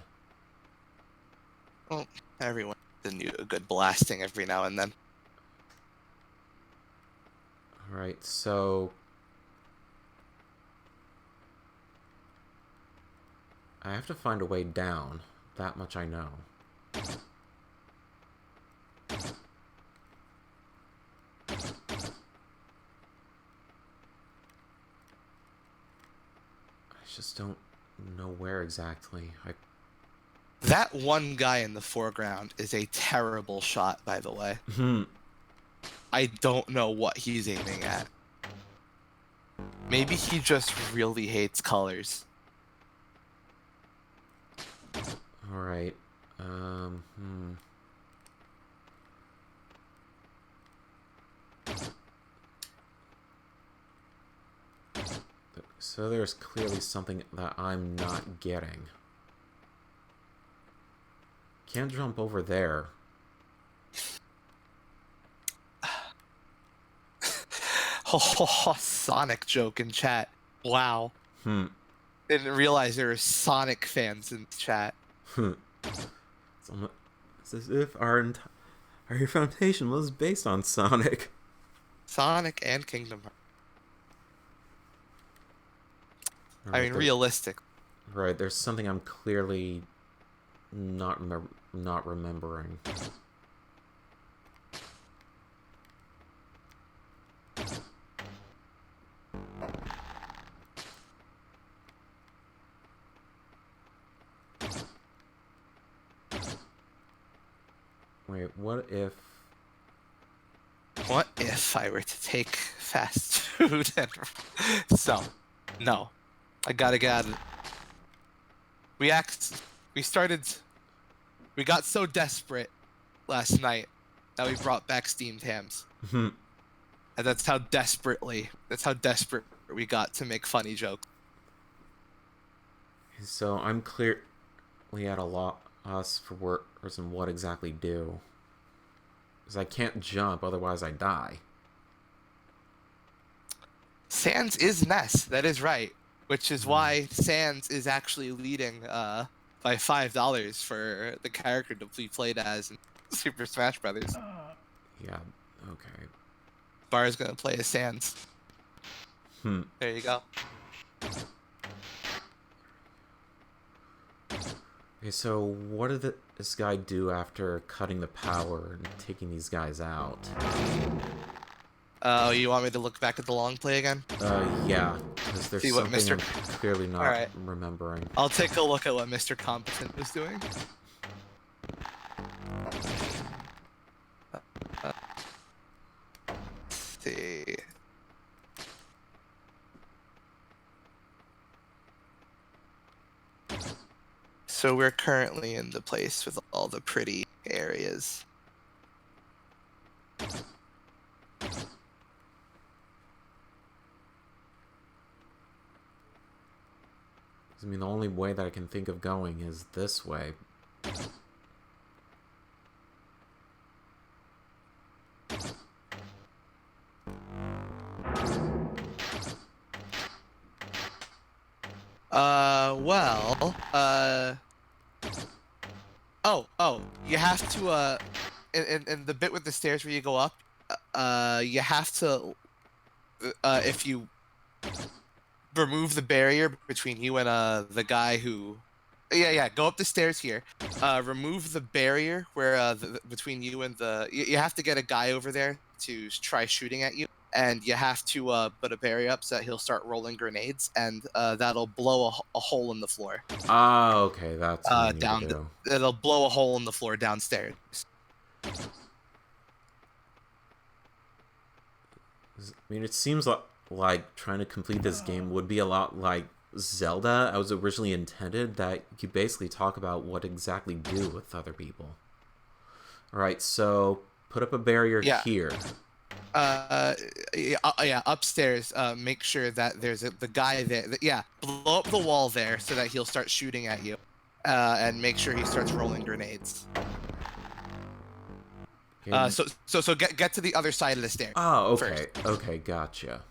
Well, everyone needs a good blasting every now and then. Alright, so... I have to find a way down. That much I know. I just don't know where exactly. That one guy in the foreground is a terrible shot, by the way. I don't know what he's aiming at. Maybe he just really hates colors. Alright. So there's clearly something that I'm not getting. Can't jump over there. Oh, Sonic joke in chat. Wow. Didn't realize there were Sonic fans in chat. It's as if our foundation was based on Sonic. Sonic and Kingdom Hearts. Right, I mean, realistic. Right, there's something I'm clearly not remembering. Wait, what if I were to take fast food and... So, no. I gotta get out of it. We got so desperate last night that we brought back steamed hams. And that's how desperate we got to make funny jokes. So I'm clearly at a loss for words and what exactly do. Because I can't jump, otherwise I die. Sans is Ness, that is right. Which is why Sans is actually leading by $5 for the character to be played as in Super Smash Brothers. Yeah, okay. Bar's gonna play as Sans. There you go. Okay, so what did this guy do after cutting the power and taking these guys out? You want me to look back at the long play again? Yeah. Because there's See what something Mr. I'm clearly not remembering. I'll take a look at what Mr. Competent was doing. Let's see. So we're currently in the place with all the pretty areas. I mean, the only way that I can think of going is this way. You have to, in the bit with the stairs where you go up, you have to, if you remove the barrier between you and, the guy who, go up the stairs here, remove the barrier where, between you and you have to get a guy over there to try shooting at you. And you have to put a barrier up so that he'll start rolling grenades, and that'll blow a hole in the floor. Ah, okay, that's what I need to do. It'll blow a hole in the floor downstairs. I mean, it seems like trying to complete this game would be a lot like Zelda. I was originally intended that you basically talk about what exactly do with other people. Alright, so put up a barrier here. Upstairs, make sure that there's the guy there. Blow up the wall there so that he'll start shooting at you, and make sure he starts rolling grenades. Okay. So get to the other side of the stairs. Oh, okay, first. okay, gotcha.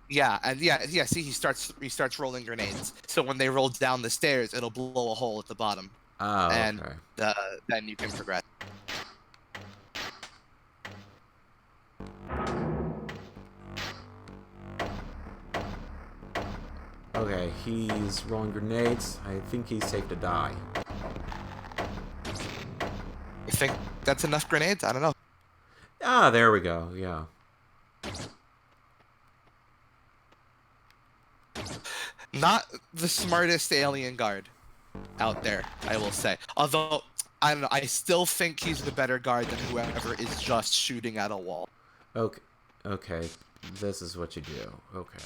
Yeah, and yeah. See, he starts rolling grenades. So when they roll down the stairs, it'll blow a hole at the bottom, Oh, and okay. then you can progress. Okay, he's rolling grenades. I think he's safe to die. You think that's enough grenades? I don't know. Ah, there we go. Yeah. Not the smartest alien guard out there, I will say. Although, I don't know, I still think he's the better guard than whoever is just shooting at a wall. Okay. Okay. This is what you do. Okay.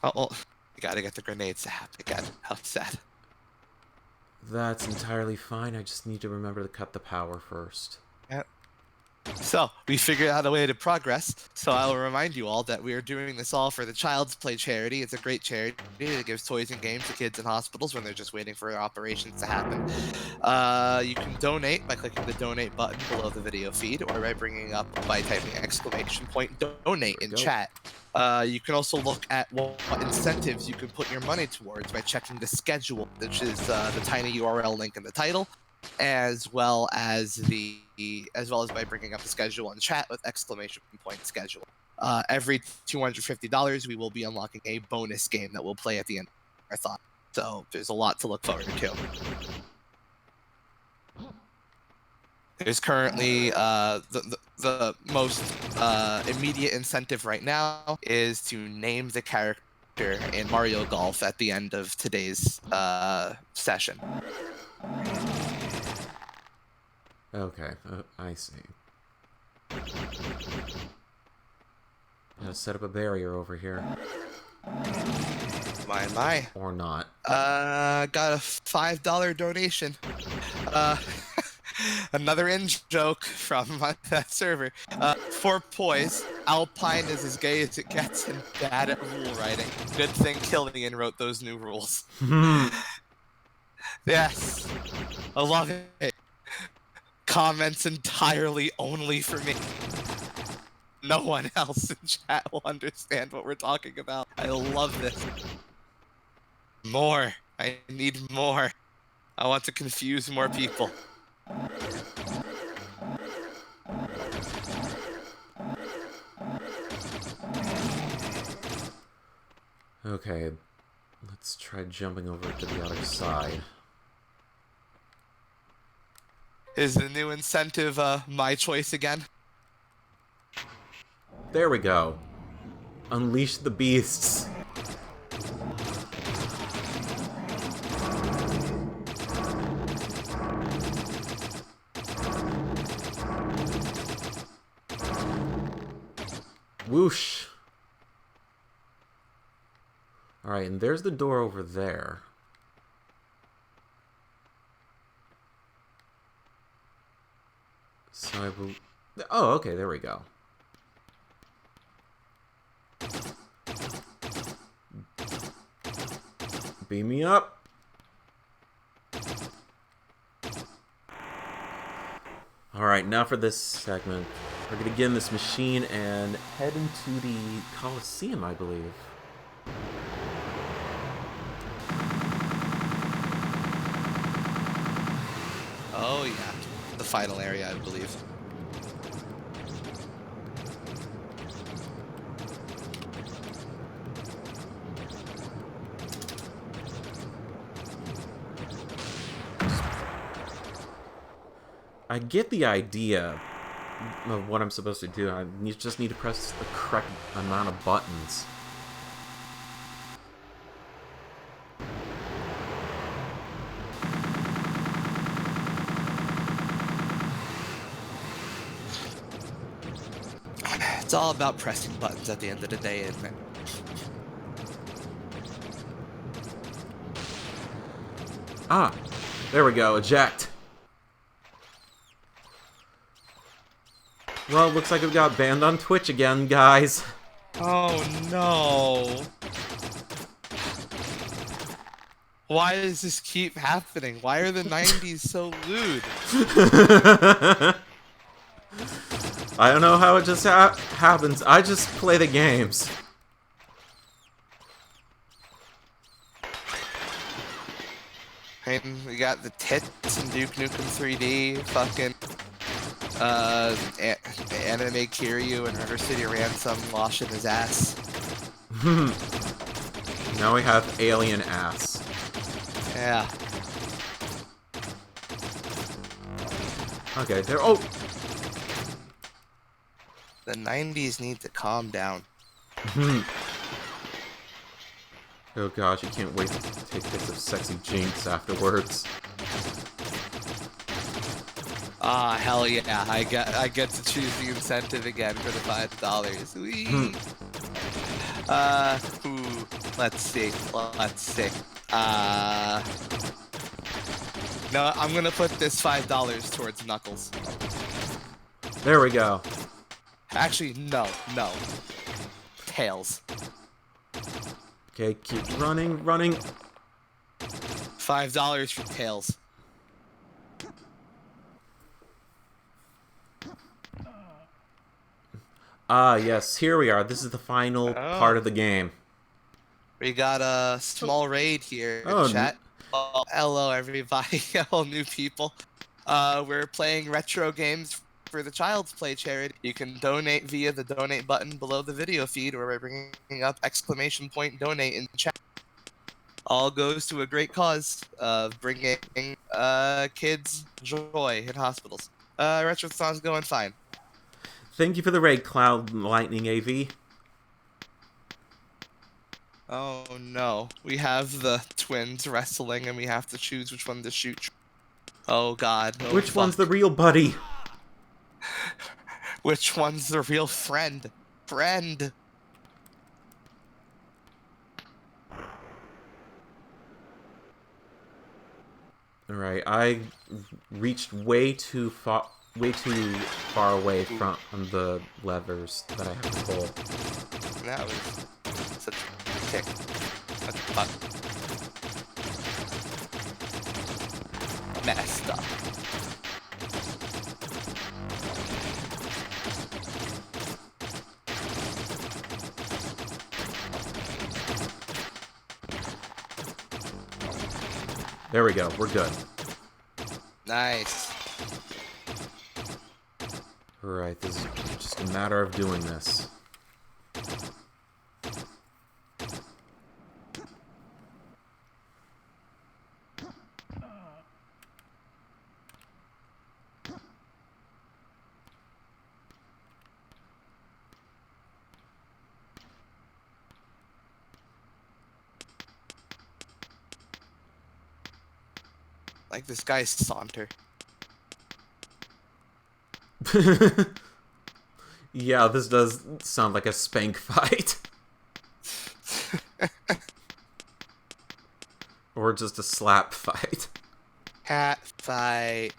Oh, well, you gotta get the grenades to happen again. How sad. That's entirely fine. I just need to remember to cut the power first. Yeah. So, we figured out a way to progress, so I will remind you all that we are doing this all for the Child's Play charity. It's a great charity that gives toys and games to kids in hospitals when they're just waiting for their operations to happen. You can donate by clicking the donate button below the video feed, or by typing !donate in chat. You can also look at what incentives you can put your money towards by checking the schedule, which is the tiny URL link in the title, as well as by bringing up the schedule in chat with ! schedule. Every $250, we will be unlocking a bonus game that we'll play at the end of the marathon. So there's a lot to look forward to. There's currently the most immediate incentive right now is to name the character in Mario Golf at the end of today's session. Okay, I see. Gotta set up a barrier over here. My. Or not. Got a $5 donation. Another in-joke from that server. For poise, Alpine is as gay as it gets and bad at rule writing. Good thing Killian wrote those new rules. Yes, I love it. Comments entirely only for me. No one else in chat will understand what we're talking about. I love this. More. I need more. I want to confuse more people. Okay, let's try jumping over to the other side. Is the new incentive my choice again? There we go. Unleash the beasts. Whoosh. Alright, and there's the door over there. So I believe... Oh, okay, there we go. Beam me up. Alright, now for this segment. We're gonna get in this machine and head into the Coliseum, I believe. Oh yeah, the final area, I believe. I get the idea of what I'm supposed to do. I just need to press the correct amount of buttons. It's all about pressing buttons at the end of the day, isn't it? Ah, there we go, eject. Well, looks like we got banned on Twitch again, guys. Oh no. Why does this keep happening? Why are the 90s so lewd? I don't know how it just happens. I just play the games. And we got the tits and Duke Nukem 3D, fucking Anime Kiryu and River City Ransom washing his ass. Now we have alien ass. Yeah. Okay, there. Oh! The 90s need to calm down. Oh gosh, you can't wait to take bits of sexy Jinx afterwards. Ah, hell yeah! I get to choose the incentive again for the $5. Whee! Let's see. No, I'm gonna put this $5 towards Knuckles. There we go. Actually, no. Tails. Okay, keep running. $5 for Tails. Ah, yes, here we are. This is the final part of the game. We got a small raid here in chat. Oh, hello, everybody. All new people. We're playing retro games for the Child's Play charity. You can donate via the donate button below the video feed, where we're bringing up !donate in chat. All goes to a great cause of bringing kids joy in hospitals. Retrothon's going fine. Thank you for the raid, Cloud Lightning AV. Oh no, we have the twins wrestling and we have to choose which one to shoot. Oh god. Oh, which one's the real buddy? Which one's the real friend? Friend! Alright, I reached way too far away from the levers that I have to pull. That was such a kick. Such a butt. Messed up. There we go, we're good. Nice. Alright, this is just a matter of doing this. Like this guy's saunter. Yeah, this does sound like a spank fight. Or just a slap fight. Cat fight.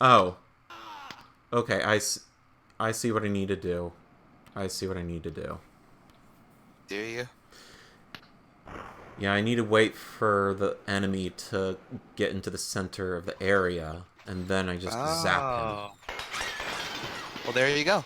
Oh. Okay, I see what I need to do. Do you? Yeah, I need to wait for the enemy to get into the center of the area, and then I just zap him. Well, there you go.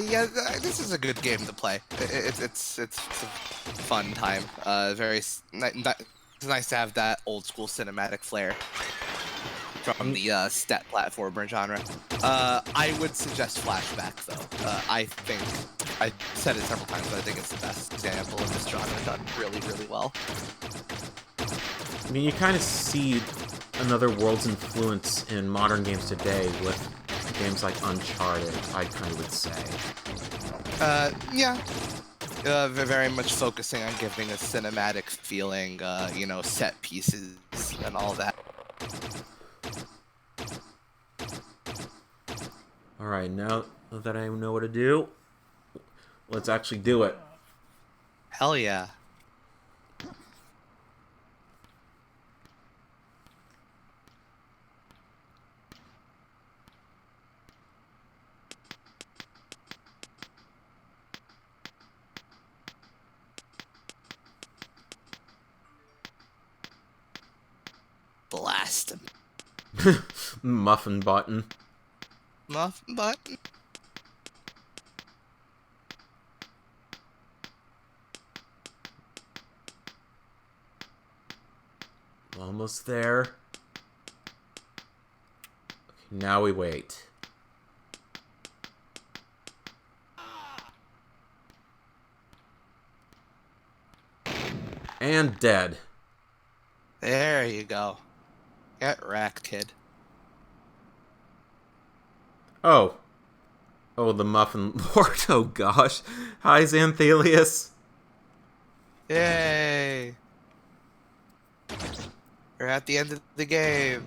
Yeah, this is a good game to play. It's a fun time. It's nice to have that old school cinematic flair from the stat platformer genre. I would suggest Flashback though. I think I said it several times, but I think it's the best example of this genre done really, really well. I mean, you kind of see another world's influence in modern games today with games like Uncharted, I kind of would say. Yeah. Very much focusing on giving a cinematic feeling, you know, set pieces and all that. Alright, now that I know what to do, let's actually do it. Hell yeah. Blast him. Muffin button. Muffin button. Almost there. Okay, now we wait. And dead. There you go. Get wrecked, kid. Oh. Oh, the Muffin Lord. Oh gosh. Hi, Xanthelius. Yay! We're at the end of the game.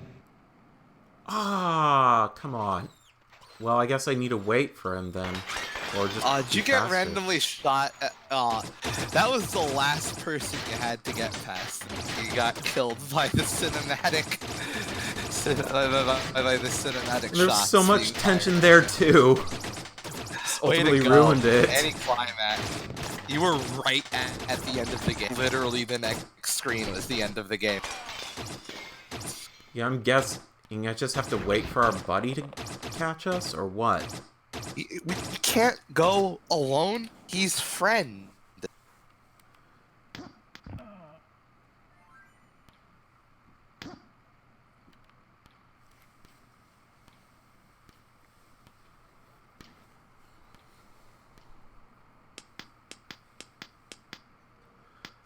Ah, come on. Well, I guess I need to wait for him then. Or just Did you get randomly shot at, that was the last person you had to get past. You got killed by the cinematic by the cinematic There's shots. so much tension there too. Totally ruined it. Anticlimax. You were right at the end of the game. Literally the next screen was the end of the game. Yeah, I'm guessing I just have to wait for our buddy to catch us, or what? We can't go alone. He's friend.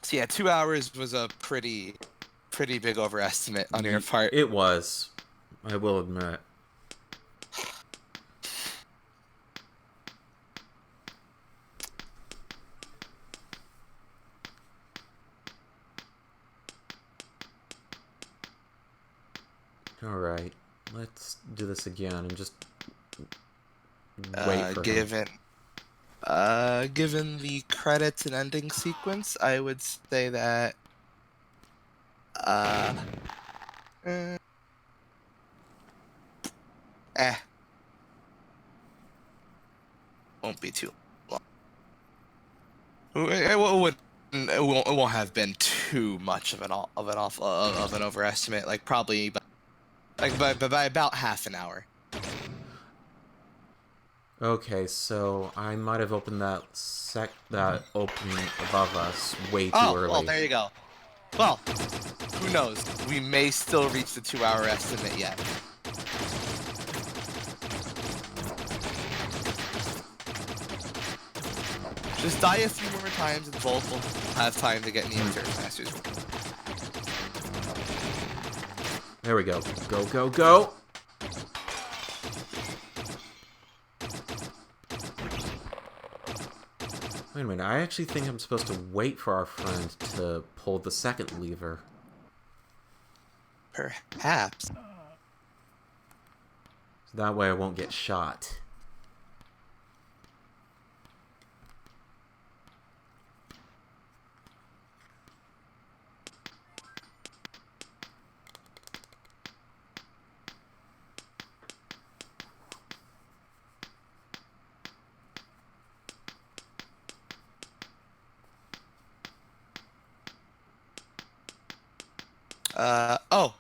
So yeah, 2 hours was a pretty big overestimate on your part. It was. I will admit. Alright, let's do this again and just wait for him. Given the credits and ending sequence, I would say that won't be too long. It won't have been too much of an overestimate. Like probably, by about half an hour. Okay, so I might have opened that opening above us way too early. Well, there you go. Well, who knows? We may still reach the 2 hour estimate yet. Just die a few more times and both will have time to get in the Earth Masters. There we go. Go, go, go! Wait a minute, I actually think I'm supposed to wait for our friend to pull the second lever. Perhaps. So that way I won't get shot.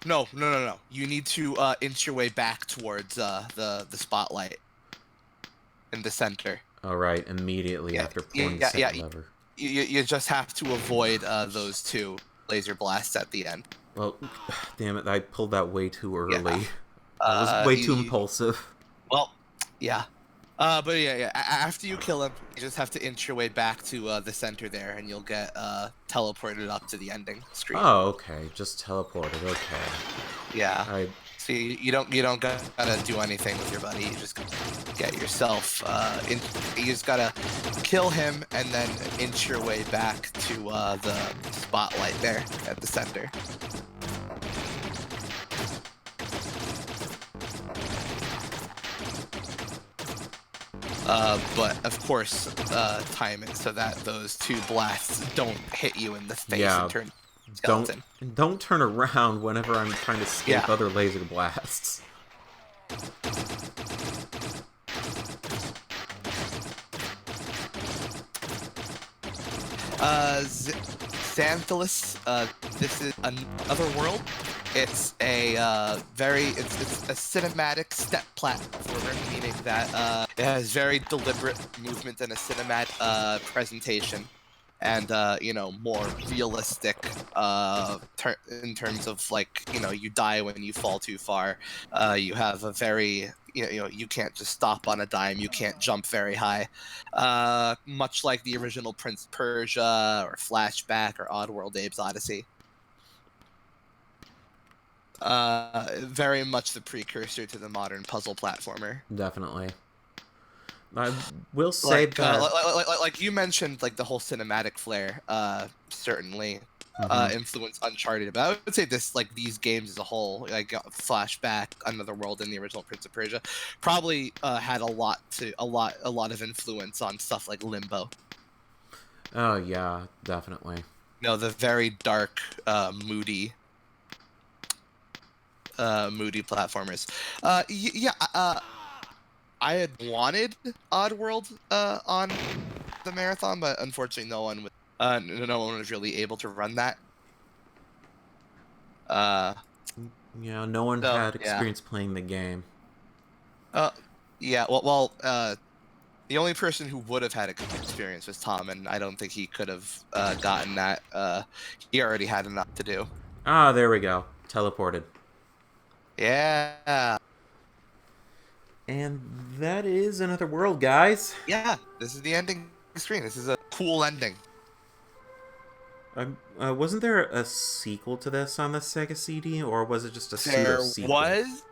No. You need to inch your way back towards the spotlight in the center. Alright, immediately after pulling the second lever. You just have to avoid those two laser blasts at the end. Well, damn it, I pulled that way too early. I was way too impulsive. Well, yeah. But yeah. After you kill him, you just have to inch your way back to the center there, and you'll get teleported up to the ending screen. Oh, okay. Just teleported. Okay. Yeah. So you don't gotta do anything with your buddy. You just get yourself. You just gotta kill him and then inch your way back to the spotlight there at the center. But of course, time it so that those two blasts don't hit you in the face and turn skeleton. Don't turn around whenever I'm trying to escape other laser blasts. Xanthalus, this is another world. It's a it's a cinematic step platformer, meaning that it has very deliberate movement and a cinematic presentation, and you know, more realistic in terms of, like, you know, you die when you fall too far. You have a very you know, you can't just stop on a dime. You can't jump very high. Much like the original Prince of Persia or Flashback or Oddworld: Abe's Odyssey. Very much the precursor to the modern puzzle platformer. Definitely. I will say that... like you mentioned, like the whole cinematic flair, certainly influenced Uncharted. But I would say this, like these games as a whole, like Flashback, Another World, and the original Prince of Persia, probably had a lot of influence on stuff like Limbo. Oh yeah, definitely. You know, the very dark, moody platformers. I had wanted Oddworld on the marathon, but unfortunately no one was really able to run that. Yeah, no one had experience playing the game. Yeah, well, the only person who would have had experience was Tom, and I don't think he could have gotten that. He already had enough to do. Ah, there we go. Teleported. Yeah. And that is Another World, guys. Yeah, this is the ending screen. This is a cool ending. Wasn't there a sequel to this on the Sega CD, or was it just a pseudo-sequel? There was,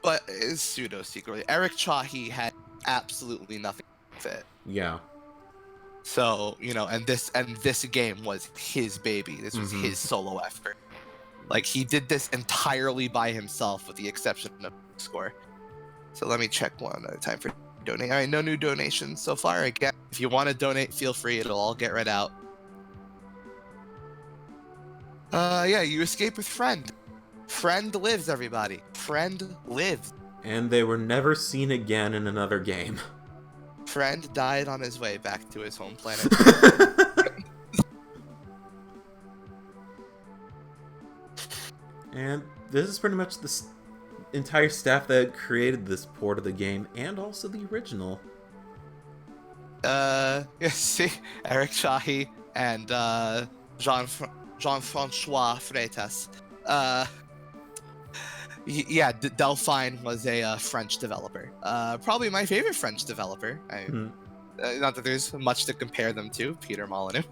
but it's pseudo-sequel. Eric Chahi had absolutely nothing with it. Yeah. So, you know, and this game was his baby. This was his solo effort. Like, he did this entirely by himself, with the exception of score. So let me check one at a time for donating. All right, no new donations so far. Again, if you want to donate, feel free. It'll all get read out. Yeah, you escape with Friend. Friend lives, everybody. Friend lives. And they were never seen again in another game. Friend died on his way back to his home planet. And this is pretty much the entire staff that created this port of the game, and also the original. See, Eric Chahi and Jean-Francois Freitas. Yeah, Delphine was a French developer. Probably my favorite French developer. Not that there's much to compare them to. Peter Molyneux.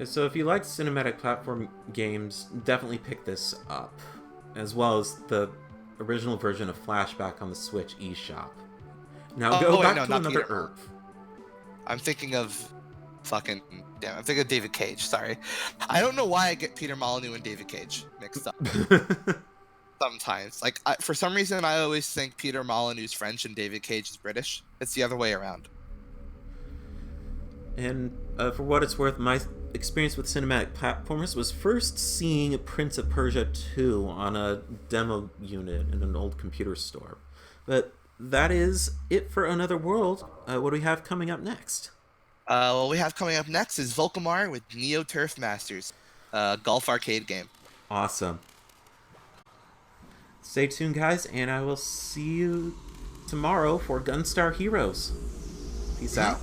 So if you like cinematic platform games, definitely pick this up, as well as the original version of Flashback on the Switch eShop. Now to Another Earth. I'm thinking of I'm thinking of David Cage. Sorry, I don't know why I get Peter Molyneux and David Cage mixed up. Sometimes, like for some reason, I always think Peter Molyneux's French and David Cage is British. It's the other way around. And for what it's worth, my experience with cinematic platformers was first seeing Prince of Persia 2 on a demo unit in an old computer store. But that is it for Another World. What do we have coming up next? What we have coming up next is Volcamar with Neo Turf Masters, golf arcade game. Awesome. Stay tuned, guys, and I will see you tomorrow for Gunstar Heroes. Peace out.